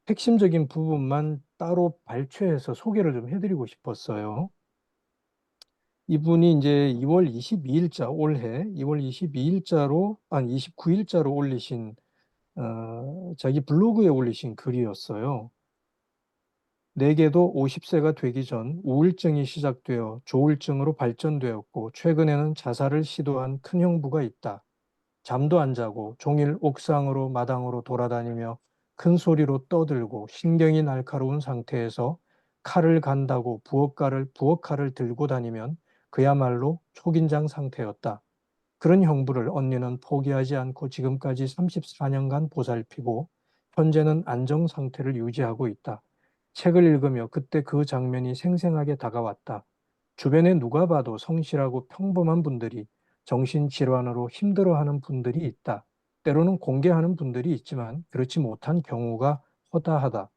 핵심적인 부분만 따로 발췌해서 소개를 좀 해드리고 싶었어요. 이분이 이제 2월 22일자 올해 2월 22일자로 아니 29일자로 올리신 자기 블로그에 올리신 글이었어요. 내게도 50세가 되기 전 우울증이 시작되어 조울증으로 발전되었고 최근에는 자살을 시도한 큰 형부가 있다. 잠도 안 자고 종일 옥상으로 마당으로 돌아다니며 큰 소리로 떠들고 신경이 날카로운 상태에서 칼을 간다고 부엌칼을 들고 다니면 그야말로 초긴장 상태였다. 그런 형부를 언니는 포기하지 않고 지금까지 34년간 보살피고 현재는 안정 상태를 유지하고 있다. 책을 읽으며 그때 그 장면이 생생하게 다가왔다. 주변에 누가 봐도 성실하고 평범한 분들이 정신질환으로 힘들어하는 분들이 있다. 때로는 공개하는 분들이 있지만 그렇지 못한 경우가 허다하다.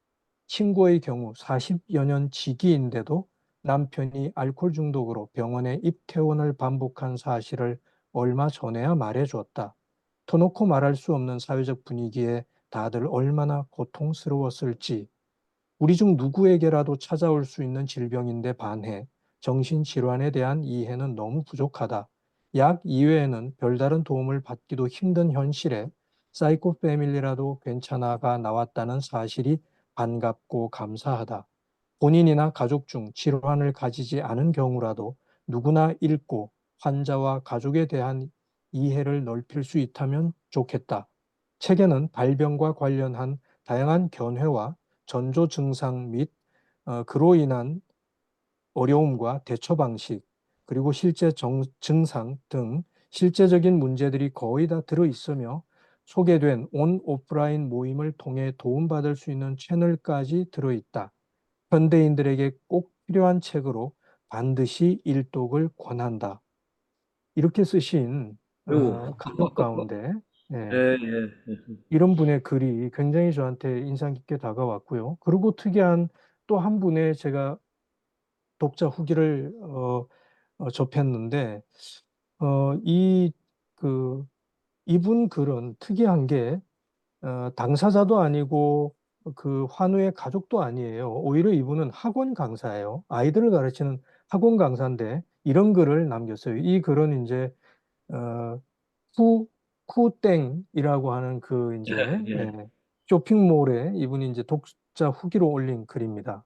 친구의 경우 40여 년 지기인데도 남편이 알코올 중독으로 병원에 입퇴원을 반복한 사실을 얼마 전에야 말해주었다. 터놓고 말할 수 없는 사회적 분위기에 다들 얼마나 고통스러웠을지 우리 중 누구에게라도 찾아올 수 있는 질병인데 반해 정신질환에 대한 이해는 너무 부족하다. 약 이외에는 별다른 도움을 받기도 힘든 현실에 사이코 패밀리라도 괜찮아가 나왔다는 사실이 반갑고 감사하다. 본인이나 가족 중 질환을 가지지 않은 경우라도 누구나 읽고 환자와 가족에 대한 이해를 넓힐 수 있다면 좋겠다. 책에는 발병과 관련한 다양한 견해와 전조 증상 및 그로 인한 어려움과 대처 방식, 그리고 실제 증상 등 실제적인 문제들이 거의 다 들어 있으며 소개된 온 오프라인 모임을 통해 도움받을 수 있는 채널까지 들어 있다. 현대인들에게 꼭 필요한 책으로 반드시 일독을 권한다. 이렇게 쓰신 아이고, 글력 가운데 예, 예, 예. 이런 분의 글이 굉장히 저한테 인상 깊게 다가왔고요. 그리고 특이한 또 한 분의 제가 독자 후기를 접했는데 이 그 이분 글은 특이한 게 당사자도 아니고 그 환우의 가족도 아니에요. 오히려 이분은 학원 강사예요. 아이들을 가르치는 학원 강사인데 이런 글을 남겼어요. 이 글은 이제 어, 쿠 쿠땡이라고 하는 그 이제 예. 쇼핑몰에 이분이 이제 독자 후기로 올린 글입니다.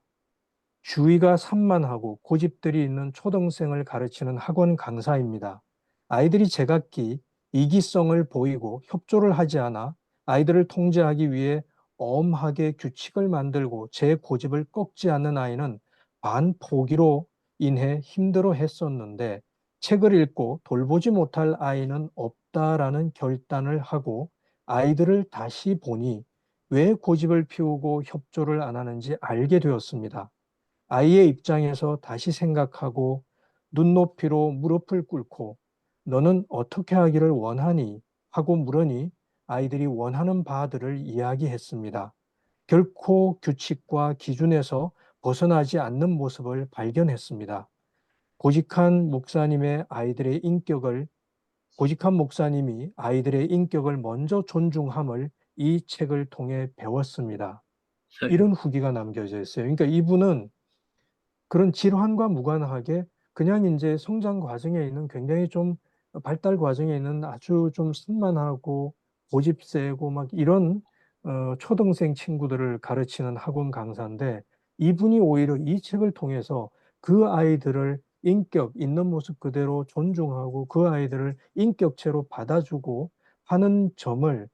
주위가 산만하고 고집들이 있는 초등생을 가르치는 학원 강사입니다. 아이들이 제각기 이기성을 보이고 협조를 하지 않아 아이들을 통제하기 위해 엄하게 규칙을 만들고 제 고집을 꺾지 않는 아이는 반포기로 인해 힘들어 했었는데 책을 읽고 돌보지 못할 아이는 없다라는 결단을 하고 아이들을 다시 보니 왜 고집을 피우고 협조를 안 하는지 알게 되었습니다. 아이의 입장에서 다시 생각하고 눈높이로 무릎을 꿇고 너는 어떻게 하기를 원하니? 하고 물으니 아이들이 원하는 바들을 이야기했습니다. 결코 규칙과 기준에서 벗어나지 않는 모습을 발견했습니다. 고직한 목사님의 아이들의 인격을 고직한 목사님이 아이들의 인격을 먼저 존중함을 이 책을 통해 배웠습니다. 이런 후기가 남겨져 있어요. 그러니까 이분은 그런 질환과 무관하게 그냥 이제 성장 과정에 있는 굉장히 좀 발달 과정에 있는 아주 좀 산만하고 고집 세고 막 이런 초등생 친구들을 가르치는 학원 강사인데 이분이 오히려 이 책을 통해서 그 아이들을 인격 있는 모습 그대로 존중하고 그 아이들을 인격체로 받아주고 하는 점을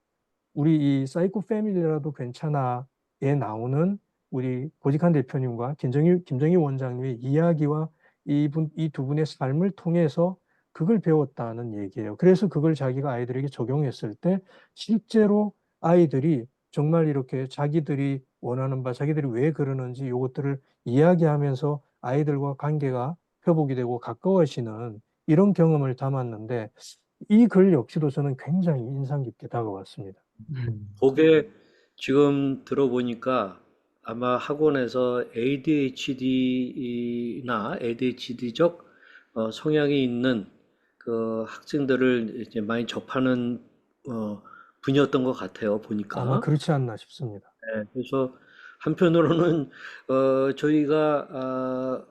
우리 이 사이코 패밀리라도 괜찮아에 나오는 우리 보직한 대표님과 김정희 원장님의 이야기와 이 두 분의 삶을 통해서 그걸 배웠다는 얘기예요. 그래서 그걸 자기가 아이들에게 적용했을 때 실제로 아이들이 정말 이렇게 자기들이 원하는 바, 자기들이 왜 그러는지 이것들을 이야기하면서 아이들과 관계가 회복이 되고 가까워지는 이런 경험을 담았는데 이 글 역시도 저는 굉장히 인상 깊게 다가왔습니다. 그게 지금 들어보니까 아마 학원에서 ADHD나 ADHD적 성향이 있는 그 학생들을 이제 많이 접하는 분이었던 것 같아요, 아마 보니까. 그렇지 않나 싶습니다. 네, 그래서 한편으로는 저희가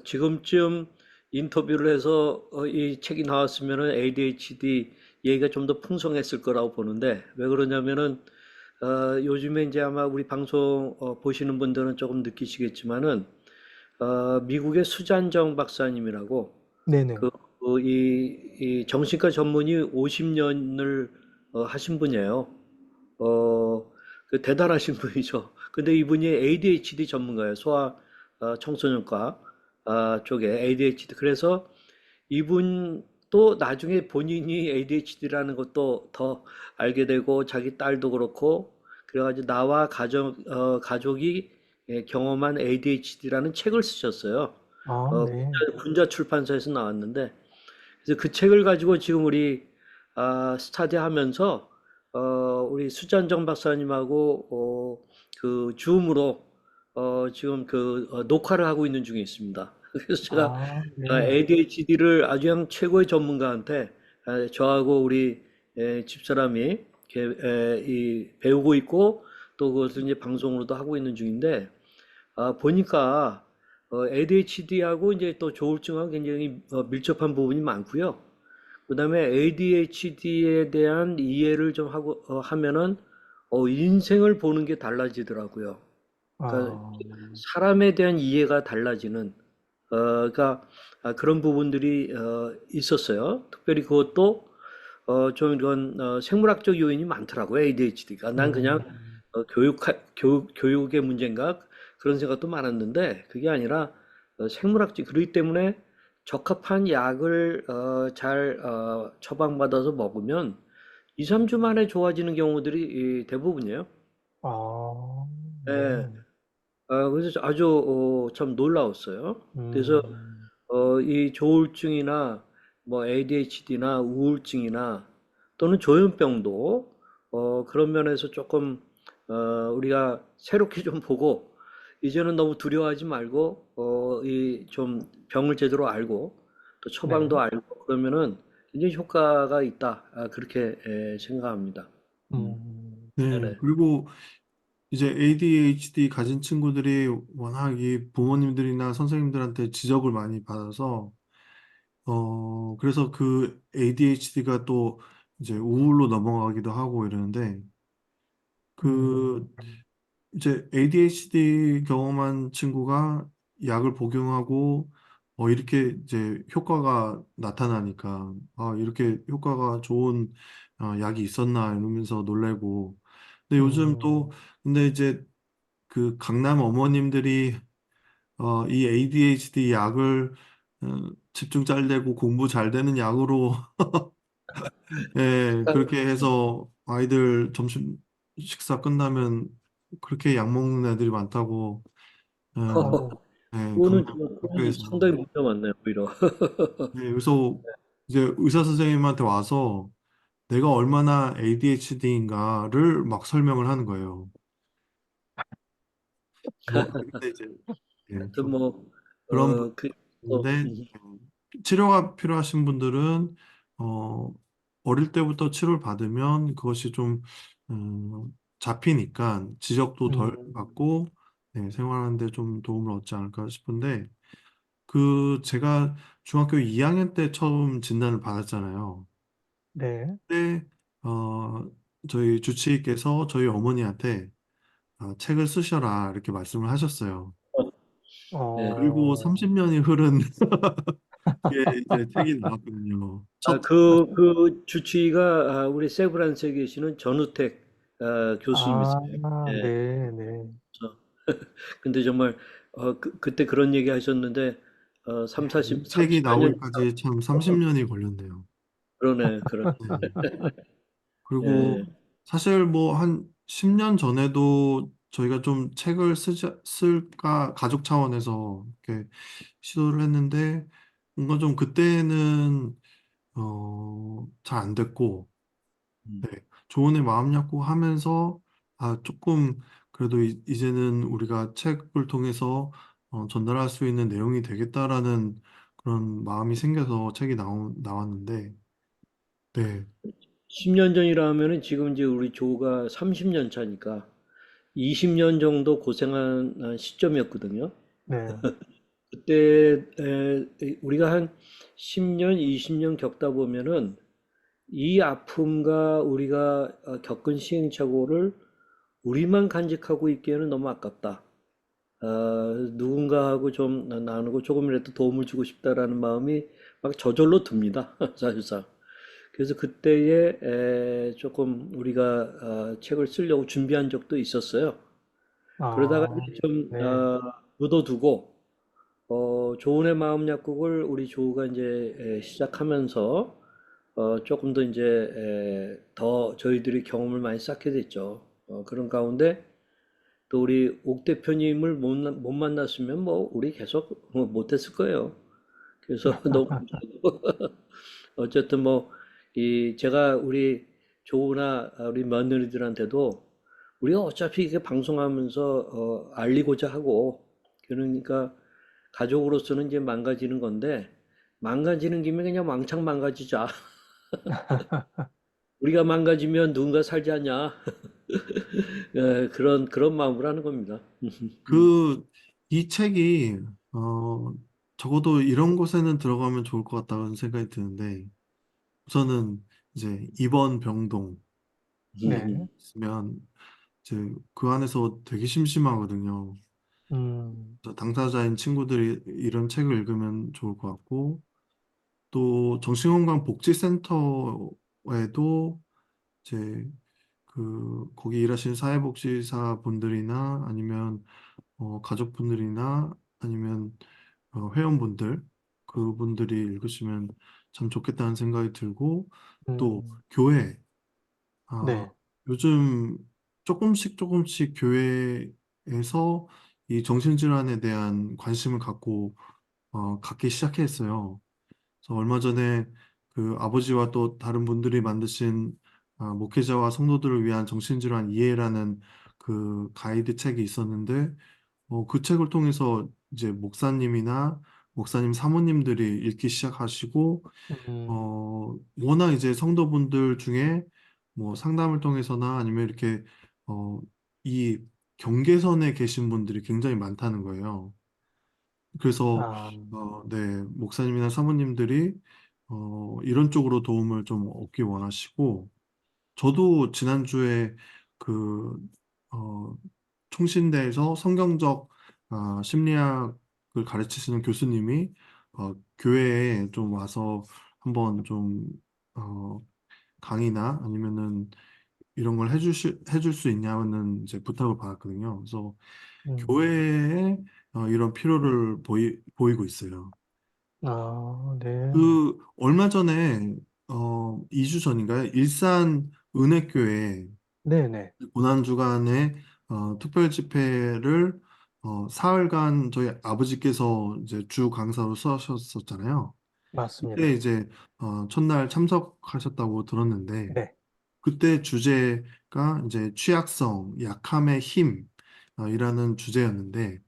지금쯤 인터뷰를 해서 이 책이 나왔으면은 ADHD 얘기가 좀 더 풍성했을 거라고 보는데 왜 그러냐면은 요즘에 이제 아마 우리 방송 보시는 분들은 조금 느끼시겠지만은 미국의 수잔정 박사님이라고 네네. 그, 이 정신과 전문의 50년을 하신 분이에요. 그 대단하신 분이죠. 근데 이분이 ADHD 전문가예요. 소아 청소년과 쪽에 ADHD. 그래서 이분 또 나중에 본인이 ADHD라는 것도 더 알게 되고 자기 딸도 그렇고 그래가지고 나와 가족이 경험한 ADHD라는 책을 쓰셨어요. 아, 네. 군자 출판사에서 나왔는데 그래서 그 책을 가지고 지금 우리 스타디하면서 우리 수잔정 박사님하고 그 줌으로 지금 그 녹화를 하고 있는 중에 있습니다. 그래서 제가 아, 네. ADHD를 아주 그냥 최고의 전문가한테 저하고 우리 집사람이 이 배우고 있고 또 그것을 이제 방송으로도 하고 있는 중인데 보니까 ADHD하고 이제 또 조울증하고 굉장히 밀접한 부분이 많고요. 그다음에 ADHD에 대한 이해를 좀 하고 하면은 인생을 보는 게 달라지더라고요. 그러니까 아, 사람에 대한 이해가 달라지는 그러니까 그런 부분들이 있었어요. 특별히 그것도 좀 이런 생물학적 요인이 많더라고요. ADHD가. 난 그냥 교육의 문제인가 그런 생각도 많았는데 그게 아니라 생물학적 그렇기 때문에 적합한 약을 잘 처방받아서 먹으면 2, 3주 만에 좋아지는 경우들이 대부분이에요. 아, 예. 네. 그래서 아주 참 놀라웠어요. 그래서 음, 이 조울증이나 뭐 ADHD나 우울증이나 또는 조현병도 그런 면에서 조금 우리가 새롭게 좀 보고 이제는 너무 두려워하지 말고 이 좀 병을 제대로 알고 또 네. 처방도 알고 그러면은 굉장히 효과가 있다. 그렇게 생각합니다. 음, 네, 네네. 그리고 이제 ADHD 가진 친구들이 워낙 이 부모님들이나 선생님들한테 지적을 많이 받아서, 그래서 그 ADHD가 또 이제 우울로 넘어가기도 하고 이러는데, 그, 음, 이제 ADHD 경험한 친구가 약을 복용하고, 이렇게 이제 효과가 나타나니까, 이렇게 효과가 좋은 약이 있었나 이러면서 놀래고, 근데 요즘 또, 음, 근데 이제 그 강남 어머님들이 이 ADHD 약을 집중 잘 되고 공부 잘 되는 약으로 예, 그렇게 해서 아이들 점심 식사 끝나면 그렇게 약 먹는 애들이 많다고 예, 어, 그거는 강남 그거는 학교에서 상당히 문제가 많네요, 오히려. 예, 그래서 이제 의사 선생님한테 와서 내가 얼마나 ADHD인가를 막 설명을 하는 거예요. 근데 이제 예, 하여튼 좀 뭐, 그런 그, 분인데 치료가 필요하신 분들은 어, 어릴 때부터 치료를 받으면 그것이 좀 잡히니까 지적도 덜 음, 받고 네, 생활하는데 좀 도움을 얻지 않을까 싶은데 그 제가 중학교 2학년 때 처음 진단을 받았잖아요. 네. 그때 저희 주치의께서 저희 어머니한테 책을 쓰셔라 이렇게 말씀을 하셨어요. 네. 그리고 어, 30년이 흐른 게 이제 책이 나왔거든요. 첫 그 주치의가 우리 세브란스에 계시는 전우택 아, 교수님이세요. 예. 네, 네. 그래서 근데 정말 그때 그런 얘기 하셨는데 3, 이 40, 책이 34년 나오기까지 참 30년이 걸렸네요. 그러네, 그러네. 네. 그리고 예. 사실 뭐 한 10년 전에도 저희가 좀 책을 쓸까 가족 차원에서 이렇게 시도를 했는데 뭔가 좀 그때는 잘 안 됐고 음. 네. 조언의 마음 약고 하면서 조금 그래도 이제는 우리가 책을 통해서 전달할 수 있는 내용이 되겠다라는 그런 마음이 생겨서 책이 나왔는데 네. 10년 전이라 하면은 지금 이제 우리 조가 30년 차니까 20년 정도 고생한 시점이었거든요. 네. 그때 우리가 한 10년, 20년 겪다 보면은 이 아픔과 우리가 겪은 시행착오를 우리만 간직하고 있기에는 너무 아깝다. 누군가하고 좀 나누고 조금이라도 도움을 주고 싶다라는 마음이 막 저절로 듭니다. 사실상. 그래서 그때에 조금 우리가 책을 쓰려고 준비한 적도 있었어요. 그러다가 아, 이제 좀 네. 묻어두고 조은의 마음 약국을 우리 조우가 이제 시작하면서 조금 더 이제 더 저희들이 경험을 많이 쌓게 됐죠. 그런 가운데 또 우리 옥 대표님을 못 만났으면 뭐 우리 계속 못했을 거예요. 그래서 너무 감사하고 어쨌든 뭐 이 제가 우리 조우나 우리 며느리들한테도 우리가 어차피 이게 방송하면서 알리고자 하고 그러니까 가족으로서는 이제 망가지는 건데 망가지는 김에 그냥 왕창 망가지자. 우리가 망가지면 누군가 살지 않냐. 그런 마음으로 하는 겁니다. 이 책이 적어도 이런 곳에는 들어가면 좋을 것 같다는 생각이 드는데 우선은 이제 입원 병동 네. 있으면 이제 그 안에서 되게 심심하거든요. 음, 그래서 당사자인 친구들이 이런 책을 읽으면 좋을 것 같고 또 정신건강복지센터에도 이제 거기 일하시는 사회복지사 분들이나 아니면 가족분들이나 아니면 회원분들 그분들이 읽으시면 참 좋겠다는 생각이 들고 또 음, 교회 아, 네. 요즘 조금씩 조금씩 교회에서 이 정신질환에 대한 관심을 갖기 시작했어요. 그래서 얼마 전에 그 아버지와 또 다른 분들이 만드신 목회자와 성도들을 위한 정신질환 이해라는 그 가이드 책이 있었는데 그 책을 통해서 이제 목사님이나 목사님 사모님들이 읽기 시작하시고, 음, 워낙 이제 성도분들 중에 뭐 상담을 통해서나 아니면 이렇게, 어, 이 경계선에 계신 분들이 굉장히 많다는 거예요. 그래서, 아, 네, 목사님이나 사모님들이, 이런 쪽으로 도움을 좀 얻기 원하시고, 저도 지난주에 그, 어, 총신대에서 성경적 심리학을 가르치시는 교수님이 교회에 좀 와서 한번 좀 어, 강의나 아니면은 이런 걸 해줄 수 있냐는 이제 부탁을 받았거든요. 그래서 음, 교회에 이런 필요를 보이고 있어요. 네, 그 얼마 전에 2주 전인가요? 일산 은혜교회 네네, 고난주간에 특별 집회를 사흘간 저희 아버지께서 이제 주 강사로 수하셨었잖아요. 그때 맞습니다. 이제 첫날 참석하셨다고 들었는데 네. 그때 주제가 이제 취약성, 약함의 힘 이라는 주제였는데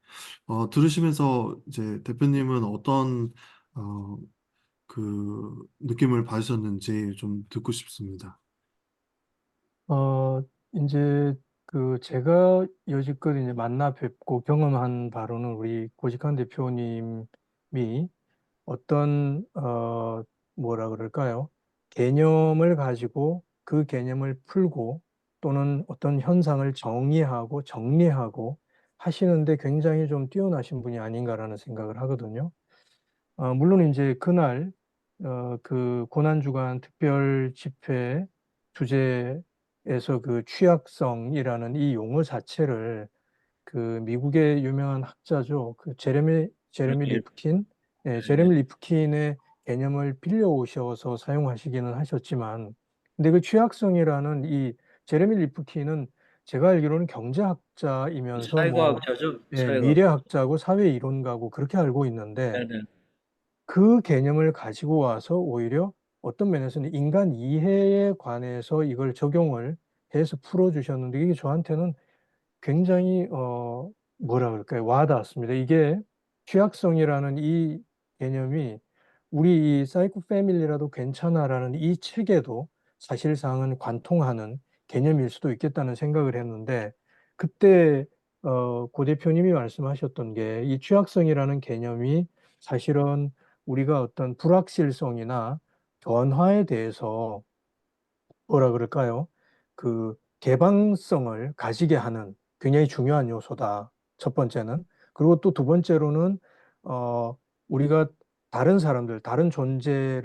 들으시면서 이제 대표님은 어떤 어, 그 느낌을 받으셨는지 좀 듣고 싶습니다. 어, 이제 그 제가 여지껏 이제 만나 뵙고 경험한 바로는 우리 고직환 대표님이 어떤 뭐라 그럴까요? 개념을 가지고 그 개념을 풀고 또는 어떤 현상을 정의하고 정리하고 하시는데 굉장히 좀 뛰어나신 분이 아닌가라는 생각을 하거든요. 물론 이제 그날 그 고난주간 특별 집회 주제에서 그 취약성이라는 이 용어 자체를 그 미국의 유명한 학자죠. 그 제레미 예, 리프킨, 예, 제레미 리프킨의 개념을 빌려 오셔서 사용하시기는 하셨지만, 근데 그 취약성이라는 이 제레미 리프킨은 제가 알기로는 경제학자이면서 뭐 사회과학자죠. 예, 사회과학. 미래학자고 사회이론가고 그렇게 알고 있는데 네네. 그 개념을 가지고 와서 오히려 어떤 면에서는 인간 이해에 관해서 이걸 적용을 해서 풀어주셨는데 이게 저한테는 굉장히 뭐라 그럴까요? 와닿았습니다. 이게 취약성이라는 이 개념이 우리 이 사이코 패밀리라도 괜찮아라는 이 책에도 사실상은 관통하는 개념일 수도 있겠다는 생각을 했는데 그때 고 대표님이 말씀하셨던 게 이 취약성이라는 개념이 사실은 우리가 어떤 불확실성이나 변화에 대해서 뭐라 그럴까요? 그 개방성을 가지게 하는 굉장히 중요한 요소다. 첫 번째는. 그리고 또 두 번째로는 우리가 다른 사람들, 다른 존재의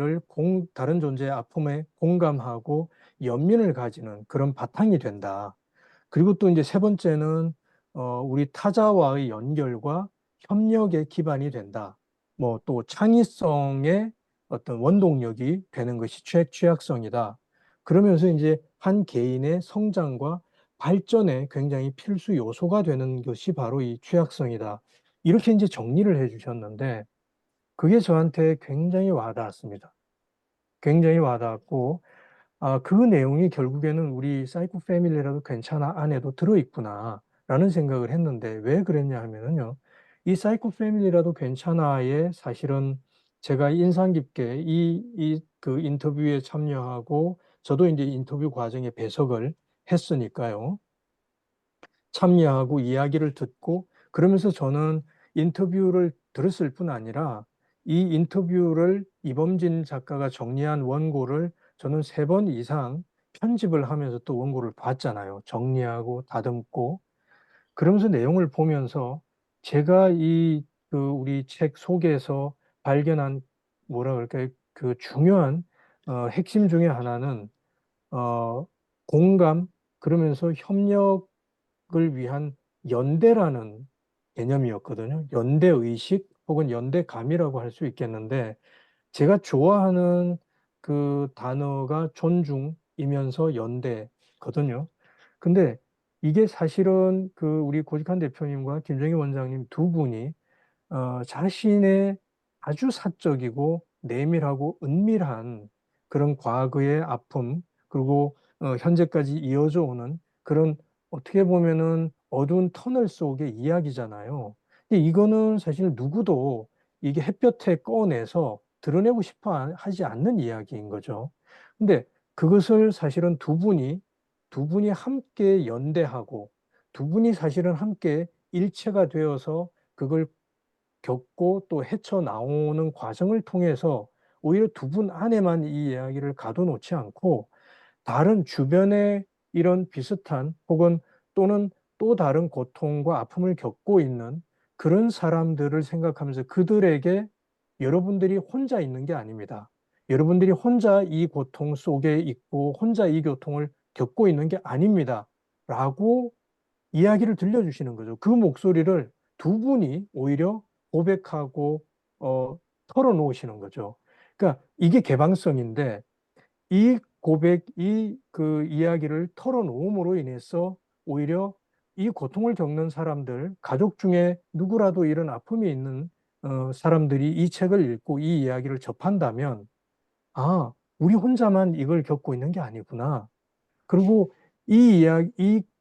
아픔에 공감하고 연민을 가지는 그런 바탕이 된다. 그리고 또 이제 세 번째는 우리 타자와의 연결과 협력의 기반이 된다. 뭐 또 창의성의 어떤 원동력이 되는 것이 취약성이다. 그러면서 이제 한 개인의 성장과 발전에 굉장히 필수 요소가 되는 것이 바로 이 취약성이다. 이렇게 이제 정리를 해 주셨는데 그게 저한테 굉장히 와닿았습니다. 굉장히 와닿았고 그 내용이 결국에는 우리 사이코 패밀리라도 괜찮아 안에도 들어있구나 라는 생각을 했는데 왜 그랬냐 하면은요. 이 사이코 패밀리라도 괜찮아에 사실은 제가 인상 깊게 그 인터뷰에 참여하고 저도 이제 인터뷰 과정에 배석을 했으니까요. 참여하고 이야기를 듣고 그러면서 저는 인터뷰를 들었을 뿐 아니라 이 인터뷰를 이범진 작가가 정리한 원고를 저는 세 번 이상 편집을 하면서 또 원고를 봤잖아요. 정리하고 다듬고 그러면서 내용을 보면서 제가 그 우리 책 속에서 발견한 뭐라 그럴까요? 그 중요한 핵심 중에 하나는 어, 공감 그러면서 협력을 위한 연대라는 개념이었거든요. 연대의식 혹은 연대감이라고 할 수 있겠는데 제가 좋아하는 그 단어가 존중이면서 연대거든요. 근데 이게 사실은 그 우리 고직한 대표님과 김정희 원장님 두 분이 자신의 아주 사적이고 내밀하고 은밀한 그런 과거의 아픔, 그리고 현재까지 이어져 오는 그런 어떻게 보면은 어두운 터널 속의 이야기잖아요. 근데 이거는 사실 누구도 이게 햇볕에 꺼내서 드러내고 싶어 하지 않는 이야기인 거죠. 근데 그것을 사실은 두 분이 함께 연대하고 두 분이 사실은 함께 일체가 되어서 그걸 겪고 또 헤쳐나오는 과정을 통해서 오히려 두 분 안에만 이 이야기를 가둬놓지 않고 다른 주변에 이런 비슷한 혹은 또는 또 다른 고통과 아픔을 겪고 있는 그런 사람들을 생각하면서 그들에게 여러분들이 혼자 있는 게 아닙니다. 여러분들이 혼자 이 고통 속에 있고 혼자 이 고통을 겪고 있는 게 아닙니다. 라고 이야기를 들려주시는 거죠. 그 목소리를 두 분이 오히려 고백하고 털어놓으시는 거죠. 그러니까 이게 개방성인데 이 고백, 그 이야기를 털어놓음으로 인해서 오히려 이 고통을 겪는 사람들, 가족 중에 누구라도 이런 아픔이 있는 사람들이 이 책을 읽고 이 이야기를 접한다면, 아, 우리 혼자만 이걸 겪고 있는 게 아니구나. 그리고 이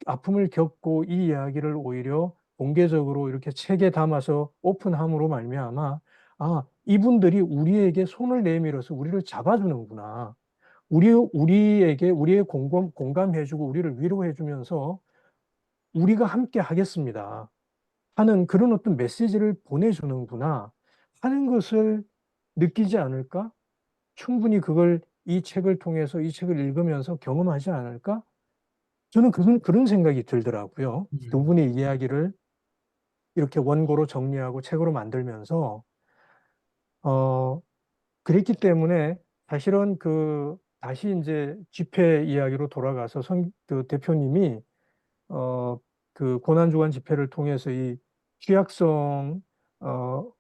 아픔을 겪고 이 이야기를 오히려 공개적으로 이렇게 책에 담아서 오픈함으로 말미암아, 아, 이분들이 우리에게 손을 내밀어서 우리를 잡아주는구나. 우리에게 우리의 공감해주고 우리를 위로해주면서 우리가 함께 하겠습니다 하는 그런 어떤 메시지를 보내주는구나 하는 것을 느끼지 않을까? 충분히 그걸 이 책을 통해서 이 책을 읽으면서 경험하지 않을까? 저는 그런 생각이 들더라고요. 두 음. 분의 이야기를 이렇게 원고로 정리하고 책으로 만들면서 어, 그랬기 때문에 사실은 다시 이제 집회 이야기로 돌아가서 그 대표님이 어, 그 고난주간 집회를 통해서 이 취약성, 어,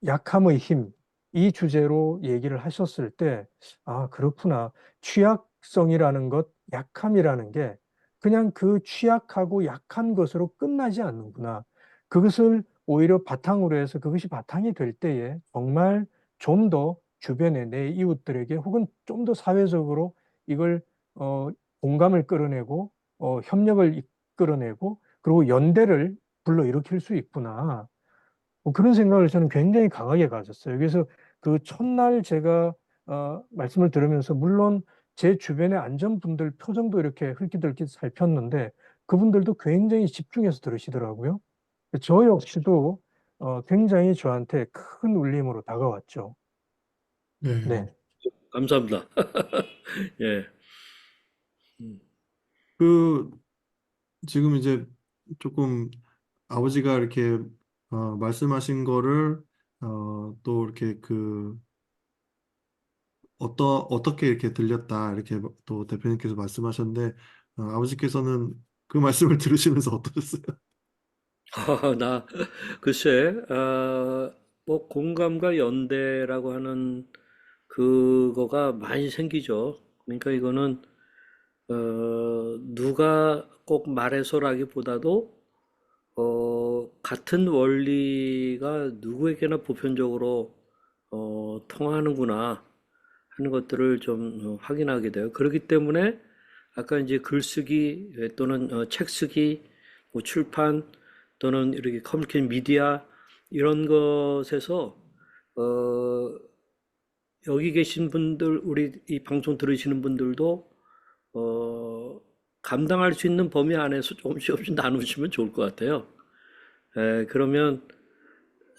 약함의 힘, 이 주제로 얘기를 하셨을 때, 아, 그렇구나. 취약성이라는 것, 약함이라는 게 그냥 그 취약하고 약한 것으로 끝나지 않는구나. 그것을 오히려 바탕으로 해서 그것이 바탕이 될 때에 정말 좀 더 주변에 내 이웃들에게 혹은 좀 더 사회적으로 이걸 어, 공감을 끌어내고 협력을 이끌어내고 그리고 연대를 불러일으킬 수 있구나. 뭐 그런 생각을 저는 굉장히 강하게 가졌어요. 그래서 그 첫날 제가 말씀을 들으면서 물론 제 주변의 안전분들 표정도 이렇게 흘낏흘낏 살폈는데 그분들도 굉장히 집중해서 들으시더라고요. 저 역시도 굉장히 저한테 큰 울림으로 다가왔죠. 네. 네. 감사합니다. 예. 음. 그 지금 이제 조금 아버지가 이렇게 말씀하신 거를 또 이렇게 어떻게 이렇게 들렸다 이렇게 또 대표님께서 말씀하셨는데 아버지께서는 그 말씀을 들으시면서 어떠셨어요? 나, 글쎄, 뭐, 공감과 연대라고 하는 그거가 많이 생기죠. 그러니까 이거는, 누가 꼭 말해서라기보다도, 같은 원리가 누구에게나 보편적으로, 통하는구나 하는 것들을 좀 확인하게 돼요. 그렇기 때문에 아까 이제 글쓰기 또는 책 쓰기, 뭐 출판 또는 이렇게 커뮤니케이션 미디어 이런 것에서 어, 여기 계신 분들, 우리 이 방송 들으시는 분들도 어, 감당할 수 있는 범위 안에서 조금씩 나누시면 좋을 것 같아요. 그러면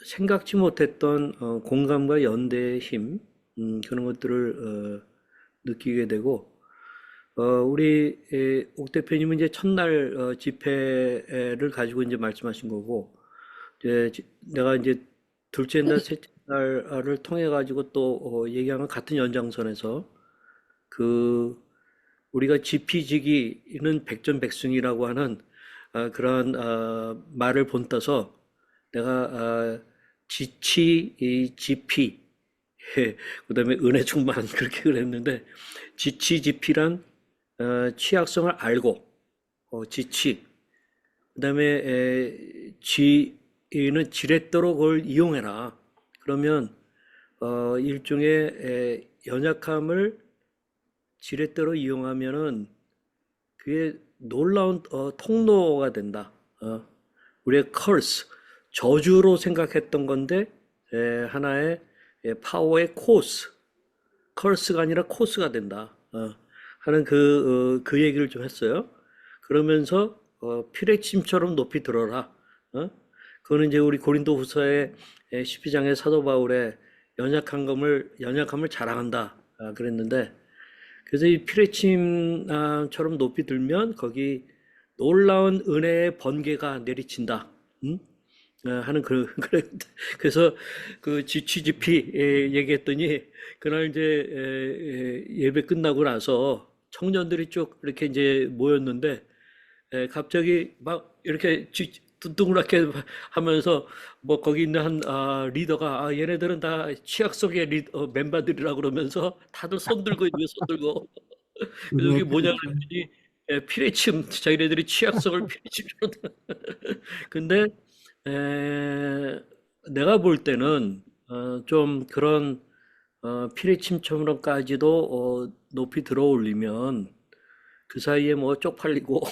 생각지 못했던 공감과 연대의 힘, 그런 것들을 느끼게 되고, 우리 옥 대표님은 이제 첫날 집회를 가지고 이제 말씀하신 거고, 이제 내가 이제 둘째 날, 셋째 날을 통해 가지고 또 얘기하는 같은 연장선에서 그 우리가 지피지기는 백전백승이라고 하는 그러한 말을 본따서 내가 지치, 지피, 그다음에 은혜 충만 그렇게 그랬는데 지치, 지피란 취약성을 알고 지치, 그다음에 지는 지렛대로 그걸 이용해라. 그러면 일종의 연약함을 지렛대로 이용하면은 그게 놀라운 통로가 된다. 우리의 curse, 저주로 생각했던 건데 하나의 파워의 커스가 아니라 코스가 된다. 하는 그 얘기를 좀 했어요. 그러면서 피레침처럼 높이 들어라. 그거는 이제 우리 고린도후서의 12장의 사도 바울의 연약함을 자랑한다. 그랬는데 그래서 이 피레침처럼 높이 들면 거기 놀라운 은혜의 번개가 내리친다. 음? 하는 그래서 그 GCGP 얘기했더니 그날 이제 예배 끝나고 나서 청년들이 쭉 이렇게 이제 모였는데 갑자기 막 이렇게 둥그랗게 하면서 뭐 거기 있는 한 리더가 얘네들은 다 취약 속의 멤버들이라 그러면서 다들 손 들고 있는 손 들고 그래서 은혜 그게 뭐냐 피리침. 그랬더니 피레침 자기네들이 취약성을 피레침으로 근데 내가 볼 때는 좀 그런 피레침처럼까지도 높이 들어올리면 그 사이에 뭐 쪽팔리고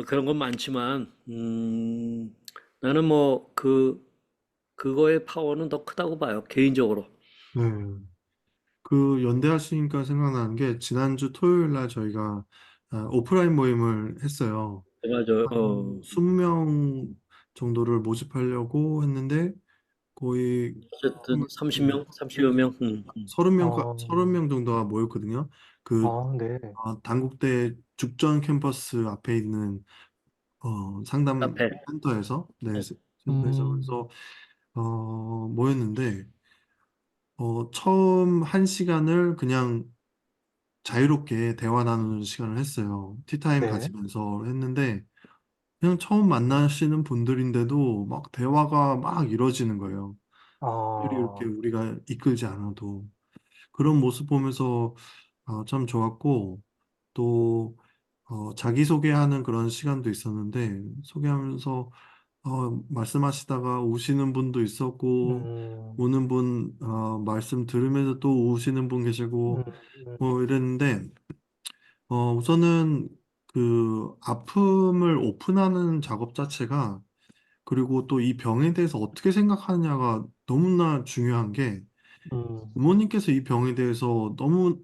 그런 건 많지만 나는 뭐 그거의 파워는 더 크다고 봐요 개인적으로. 네. 그 연대하시니까 생각나는 게 지난주 토요일 날 저희가 오프라인 모임을 했어요. 맞아요. 한 20명 정도를 모집하려고 했는데 거의 어쨌든 네, 30여 명. 30명, 어, 30명 정도가 모였거든요. 그 네. 단국대 죽전 캠퍼스 앞에 있는 상담 카페. 센터에서 네, 네. 센터에서 음, 그래서 모였는데 처음 한 시간을 그냥 자유롭게 대화 나누는 시간을 했어요. 티타임 네. 가지면서 했는데 그냥 처음 만나시는 분들인데도 막 대화가 막 이루어지는 거예요. 특별히 이렇게 아, 우리가 이끌지 않아도 그런 모습 보면서 참 좋았고 또 자기소개하는 그런 시간도 있었는데 소개하면서 말씀하시다가 우시는 분도 있었고 음, 오는 분 말씀 들으면서 또 우시는 분 음, 계시고 음, 뭐 이랬는데 우선은 그 아픔을 오픈하는 작업 자체가 그리고 또 이 병에 대해서 어떻게 생각하느냐가 너무나 중요한 게 음, 부모님께서 이 병에 대해서 너무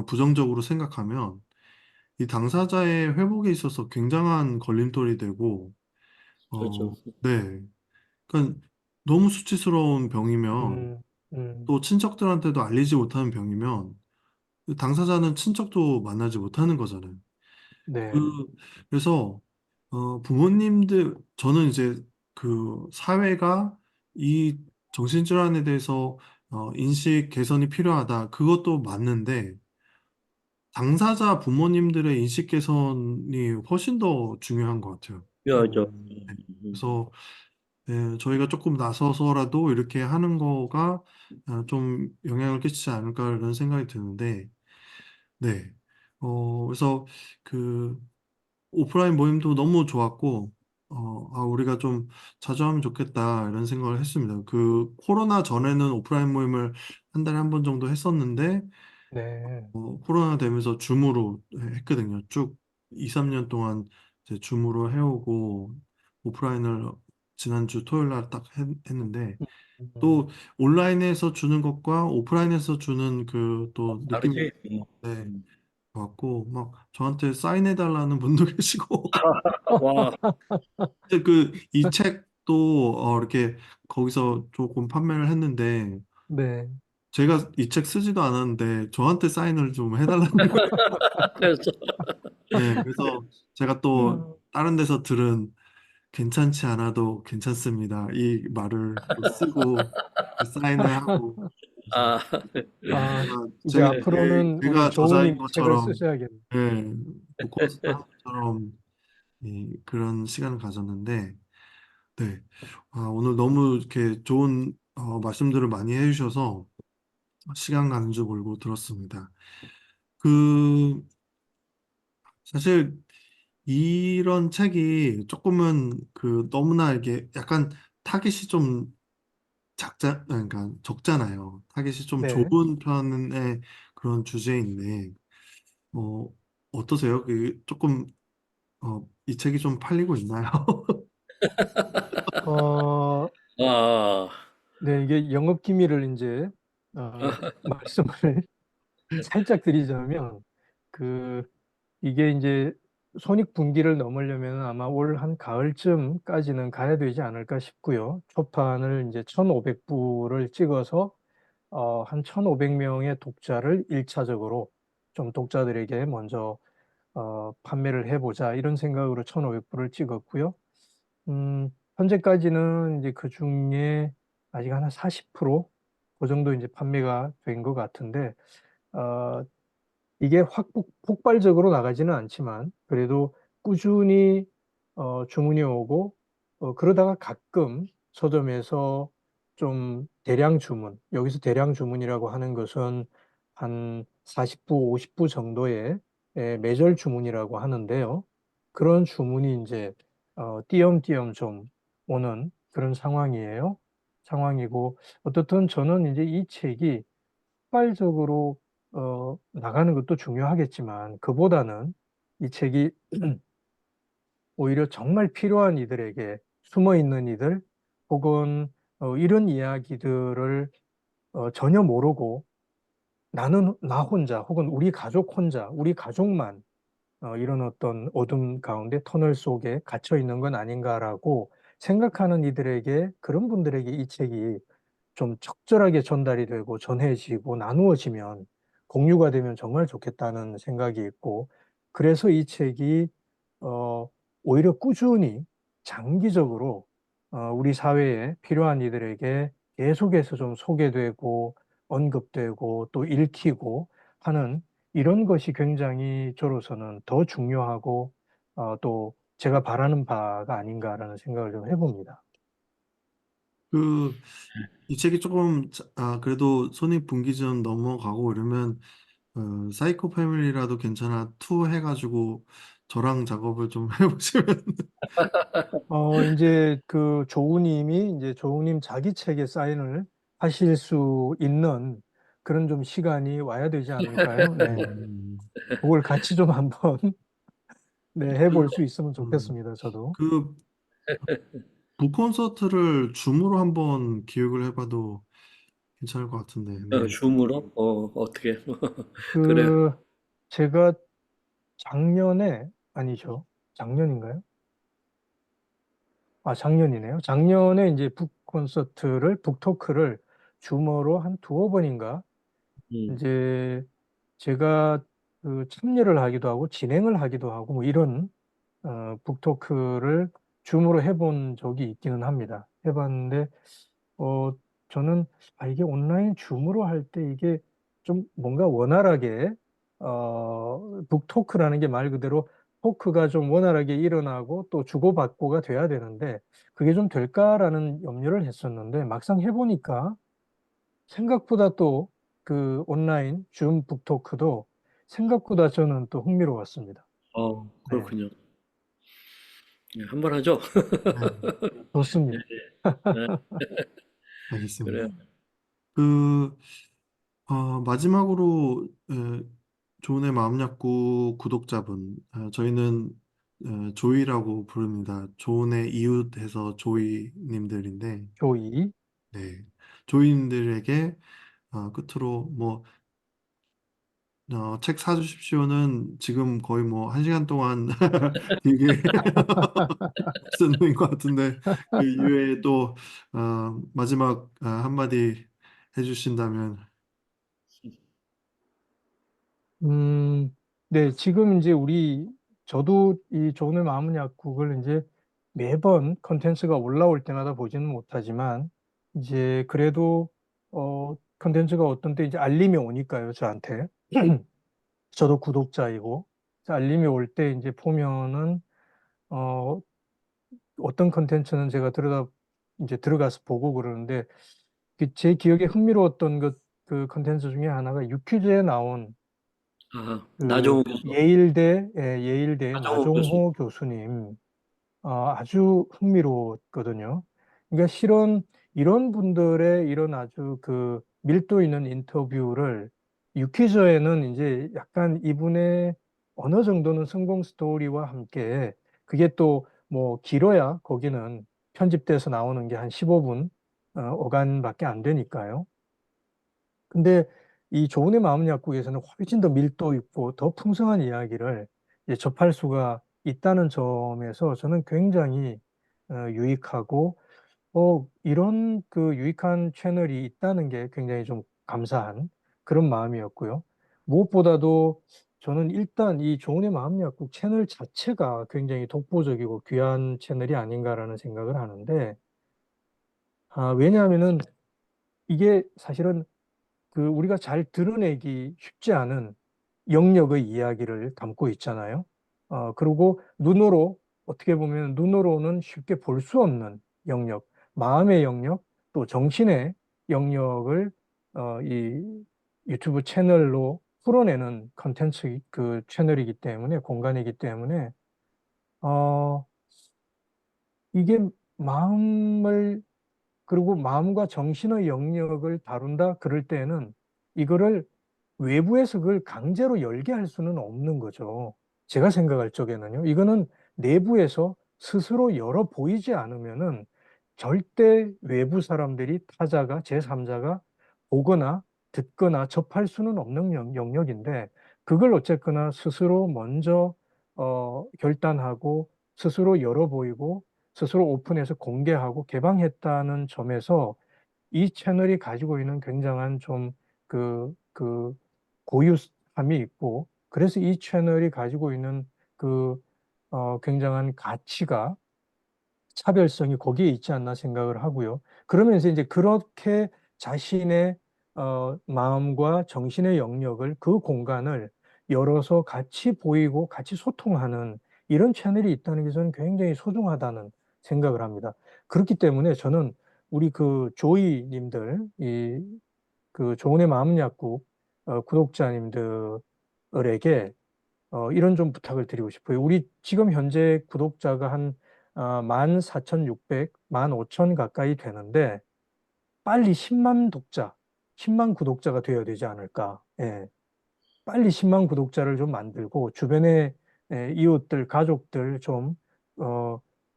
부정적으로 생각하면 이 당사자의 회복에 있어서 굉장한 걸림돌이 되고 그렇죠. 네. 그러니까 너무 수치스러운 병이면 음, 음, 또 친척들한테도 알리지 못하는 병이면 당사자는 친척도 만나지 못하는 거잖아요. 네. 그, 그래서, 부모님들, 저는 이제 그 사회가 이 정신질환에 대해서 인식 개선이 필요하다. 그것도 맞는데, 당사자 부모님들의 인식 개선이 훨씬 더 중요한 것 같아요. 필요하죠. 네. 그래서, 저희가 조금 나서서라도 이렇게 하는 거가 좀 영향을 끼치지 않을까 이런 생각이 드는데, 네. 그래서 그, 오프라인 모임도 너무 좋았고, 우리가 좀 자주 하면 좋겠다, 이런 생각을 했습니다. 그, 코로나 전에는 오프라인 모임을 한 달에 한 번 정도 했었는데, 네. 코로나 되면서 줌으로 했거든요. 쭉 2, 3년 동안 이제 줌으로 해오고, 오프라인을 지난주 토요일 날 딱 했는데, 음, 또 온라인에서 주는 것과 오프라인에서 주는 그 또 느낌이 다르지? 네, 좋았고, 막 저한테 사인해달라는 분도 계시고, 와, 근데 그 이 책도 이렇게 거기서 조금 판매를 했는데 네. 제가 이 책 쓰지도 않았는데 저한테 사인을 좀 해달라는 거예요. 그래서 네, 그래서 제가 또 음, 다른 데서 들은 괜찮지 않아도 괜찮습니다. 이 말을 또 쓰고 사인을 하고 그래서 아, 아, 이제 제, 앞으로는 우리 제가 저자인 조우님 책을 것처럼 쓰셔야겠네. 예, 복권을 한 것처럼 그런 시간을 가졌는데 네. 오늘 너무 이렇게 좋은 말씀들을 많이 해주셔서 시간 가는 줄 모르고 들었습니다. 그, 사실 이런 책이 조금은 그 너무나 이게 약간 타깃이 좀 그러니까 적잖아요. 타깃이 좀 네. 좁은 편의 그런 주제인데, 어, 어떠세요? 그 조금, 이 책이 좀 팔리고 있나요? 어, 아, 네, 이게 영업 기밀을 이제 말씀을 살짝 드리자면 그 이게 이제 손익분기를 넘으려면 아마 올 한 가을쯤까지는 가야 되지 않을까 싶고요. 초판을 이제 1,500부를 찍어서 한 1,500명의 독자를 1차적으로 좀 독자들에게 먼저 판매를 해보자 이런 생각으로 1,500부를 찍었고요. 현재까지는 이제 그 중에 아직 한 40%그 정도 이제 판매가 된 것 같은데 어, 이게 확 폭발적으로 나가지는 않지만 그래도 꾸준히 주문이 오고 그러다가 가끔 서점에서 좀 대량 주문, 여기서 대량 주문이라고 하는 것은 한 40부, 50부 정도의 매절 주문이라고 하는데요. 그런 주문이 이제 띄엄띄엄 좀 오는 그런 상황이에요. 상황이고 어떻든 저는 이제 이 책이 폭발적으로 나가는 것도 중요하겠지만 그보다는 이 책이 오히려 정말 필요한 이들에게 숨어 있는 이들 혹은 이런 이야기들을 전혀 모르고 나는 나 혼자 혹은 우리 가족 혼자 우리 가족만 이런 어떤 어둠 가운데 터널 속에 갇혀 있는 건 아닌가라고 생각하는 이들에게 그런 분들에게 이 책이 좀 적절하게 전달이 되고 전해지고 나누어지면 공유가 되면 정말 좋겠다는 생각이 있고 그래서 이 책이 어, 오히려 꾸준히 장기적으로 우리 사회에 필요한 이들에게 계속해서 좀 소개되고 언급되고 또 읽히고 하는 이런 것이 굉장히 저로서는 더 중요하고 또 제가 바라는 바가 아닌가라는 생각을 좀 해봅니다. 그, 이 책이 조금, 그래도 손익분기점 넘어가고 이러면, 사이코 패밀리라도 괜찮아, 투 해가지고, 저랑 작업을 좀 해보시면. 이제 그 조우님이 이제 조우님 자기 책에 사인을 하실 수 있는 그런 좀 시간이 와야 되지 않을까요? 네. 음, 그걸 같이 좀 한번 네, 그, 해볼 수 있으면 음, 좋겠습니다. 저도. 그, 북콘서트를 줌으로 한번 기획을 해봐도 괜찮을 것 같은데, 네. 줌으로? 어떻게? 그래. 그 제가 작년에 아니죠. 작년인가요? 아, 작년이네요. 작년에 이제 북 콘서트를 북토크를 줌으로 한 두어 번인가 음. 이제 제가 그 참여를 하기도 하고 진행을 하기도 하고 뭐 이런 북토크를 줌으로 해본 적이 있기는 합니다. 해봤는데 어 저는 이게 온라인 줌으로 할 때 이게 좀 뭔가 원활하게 북토크라는 게 말 그대로 토크가 좀 원활하게 일어나고 또 주고받고가 돼야 되는데 그게 좀 될까라는 염려를 했었는데 막상 해보니까 생각보다 또 그 온라인 줌 북토크도 생각보다 저는 또 흥미로웠습니다. 네, 그렇군요. 네, 한번 하죠. 네, 좋습니다. 네, 알겠습니다. 그래요. 그, 마지막으로, 조은의 마음약국 구독자분, 저희는 조이라고 부릅니다. 조은의 이웃해서 조이님들인데, 조이. 네, 조이님들에게 끝으로 뭐, 책 사주십시오는 지금 거의 뭐, 한 시간 동안 되게 쓰는 것 같은데, 그 이외에 또, 마지막 한마디 해주신다면, 네, 지금 이제 저도 이 조은의 마음은 약국을 이제 매번 컨텐츠가 올라올 때마다 보지는 못하지만, 이제 그래도, 컨텐츠가 어떤 때 이제 알림이 오니까요, 저한테. 저도 구독자이고, 알림이 올 때 이제 보면은, 어, 어떤 컨텐츠는 제가 이제 들어가서 보고 그러는데, 그제 기억에 흥미로웠던 그 컨텐츠 중에 하나가 유퀴즈에 나온 그 나종호 교수. 예일대 나종호 교수. 나종호 교수님 아주 흥미로웠거든요. 그러니까 실은 이런 분들의 이런 아주 그 밀도 있는 인터뷰를 유퀴즈에는 이제 약간 이분의 어느 정도는 성공 스토리와 함께 그게 또 뭐 길어야 거기는 편집돼서 나오는 게 한 15분 어간밖에 안 되니까요. 근데 이 조은의 마음 약국에서는 훨씬 더 밀도 있고 더 풍성한 이야기를 이제 접할 수가 있다는 점에서 저는 굉장히 유익하고 이런 그 유익한 채널이 있다는 게 굉장히 좀 감사한 그런 마음이었고요. 무엇보다도 저는 일단 이 조은의 마음 약국 채널 자체가 굉장히 독보적이고 귀한 채널이 아닌가라는 생각을 하는데, 왜냐하면은 이게 사실은 그 우리가 잘 드러내기 쉽지 않은 영역의 이야기를 담고 있잖아요. 그리고 눈으로, 어떻게 보면 눈으로는 쉽게 볼 수 없는 영역, 마음의 영역, 또 정신의 영역을 이 유튜브 채널로 풀어내는 컨텐츠 그 채널이기 때문에, 공간이기 때문에, 어, 이게 마음을, 그리고 마음과 정신의 영역을 다룬다 그럴 때는 이거를 외부에서 그걸 강제로 열게 할 수는 없는 거죠. 제가 생각할 적에는요. 이거는 내부에서 스스로 열어 보이지 않으면은 절대 외부 사람들이, 타자가, 제3자가 보거나 듣거나 접할 수는 없는 영역인데, 그걸 어쨌거나 스스로 먼저 결단하고 스스로 열어 보이고 스스로 오픈해서 공개하고 개방했다는 점에서 이 채널이 가지고 있는 굉장한 좀 그 고유함이 있고, 그래서 이 채널이 가지고 있는 그 굉장한 가치가, 차별성이 거기에 있지 않나 생각을 하고요. 그러면서 이제 그렇게 자신의 마음과 정신의 영역을, 그 공간을 열어서 같이 보이고 같이 소통하는 이런 채널이 있다는 게 저는 굉장히 소중하다는 생각을 합니다. 그렇기 때문에 저는 우리 그 조이님들, 이 그 조은의 마음 약국 구독자님들에게 이런 좀 부탁을 드리고 싶어요. 우리 지금 현재 구독자가 한 14,600, 15,000 가까이 되는데, 빨리 10만 독자, 10만 구독자가 되어야 되지 않을까. 예. 빨리 10만 구독자를 좀 만들고 주변에 이웃들, 가족들 좀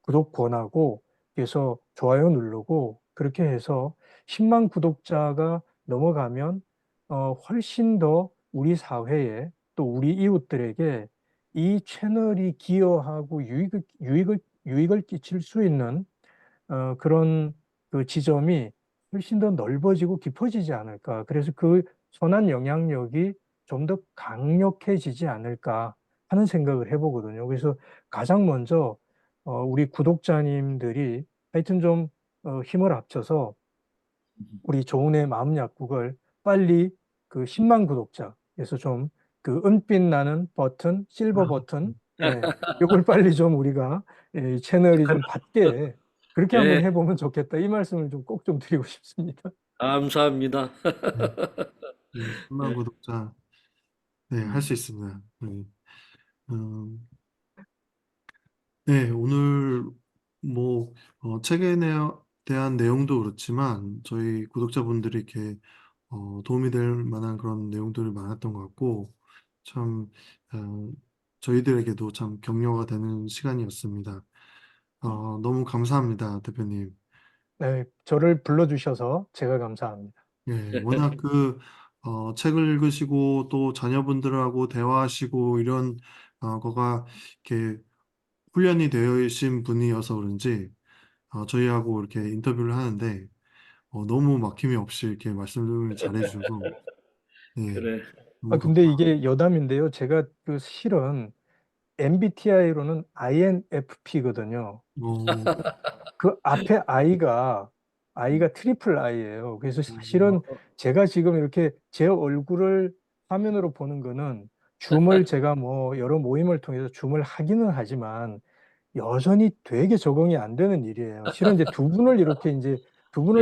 구독 권하고, 그래서 좋아요 누르고, 그렇게 해서 10만 구독자가 넘어가면 훨씬 더 우리 사회에, 또 우리 이웃들에게 이 채널이 기여하고 유익을 끼칠 수 있는 그런 그 지점이 훨씬 더 넓어지고 깊어지지 않을까. 그래서 그 선한 영향력이 좀 더 강력해지지 않을까 하는 생각을 해보거든요. 그래서 가장 먼저 우리 구독자님들이 하여튼 좀 힘을 합쳐서 우리 조은의 마음 약국을 빨리 그 10만 구독자, 그래서 좀 그 은빛 나는 버튼, 실버 버튼, 예, 요걸 빨리 좀 우리가 채널이 좀 받게, 그렇게 한번 예, 해보면 좋겠다. 이 말씀을 좀 꼭 좀 드리고 싶습니다. 감사합니다. 네, 네, 10만 예, 구독자, 네, 할 수 있습니다. 네. 음, 네, 오늘 뭐 책에 대한 내용도 그렇지만 저희 구독자분들이 이렇게 도움이 될 만한 그런 내용들이 많았던 것 같고 참 어, 저희들에게도 참 격려가 되는 시간이었습니다. 너무 감사합니다, 대표님. 네, 저를 불러주셔서 제가 감사합니다. 예, 워낙 그 책을 읽으시고 또 자녀분들하고 대화하시고 이런 거가 이렇게 훈련이 되어 계신 분이어서 그런지 저희하고 이렇게 인터뷰를 하는데 너무 막힘이 없이 이렇게 말씀을 잘해주셔서 예, 그래. 너무 근데 감사. 이게 여담인데요. 제가 그 실은 MBTI로는 INFP거든요. 어, 그 앞에 아이가 트리플 I예요. 그래서 사실은 어, 제가 지금 이렇게 제 얼굴을 화면으로 보는 거는, 줌을 제가 뭐 여러 모임을 통해서 줌을 하기는 하지만 여전히 되게 적응이 안 되는 일이에요. 실은 이제 두 분을 예.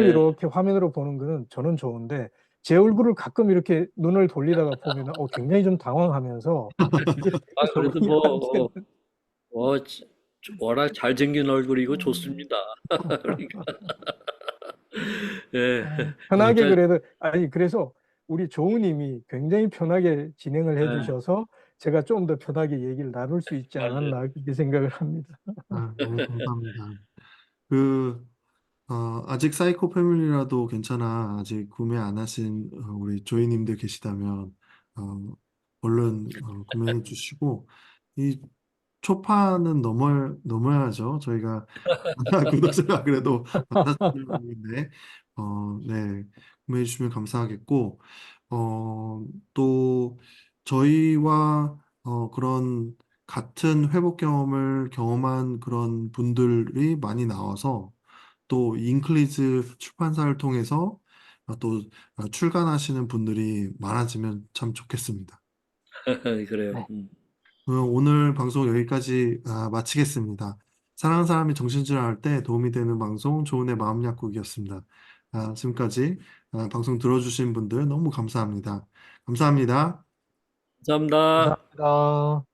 이렇게 화면으로 보는 거는 저는 좋은데, 제 얼굴을 가끔 이렇게 눈을 돌리다가 보면 굉장히 좀 당황하면서 이게 되게 그래도 적응이 안 되는. 워낙 잘생긴 얼굴이고 좋습니다. 그러니까, 예. 편하게 진짜, 그래도, 아니 그래서 우리 조우님이 굉장히 편하게 진행을 예, 해주셔서 제가 좀 더 편하게 얘기를 나눌 수 있지 맞아요. 않았나 그렇게 생각을 합니다. 너무 감사합니다. 그, 아직 사이코 패밀리라도 괜찮아. 아직 구매 안 하신 우리 조이님들 계시다면, 얼른 구매해 주시고, 이 초파는 넘어야죠. 저희가 구독자가 그래도 5,000명인데, 네, 구매해 주시면 감사하겠고, 또 저희와 그런 같은 회복 경험을 경험한 그런 분들이 많이 나와서 또 인클리즈 출판사를 통해서 또 출간하시는 분들이 많아지면 참 좋겠습니다. 그래요. 네. 오늘 방송 여기까지 마치겠습니다. 사랑하는 사람이 정신질환 할 때 도움이 되는 방송 좋은의 마음 약국이었습니다. 지금까지 방송 들어주신 분들 너무 감사합니다. 감사합니다. 감사합니다. 감사합니다.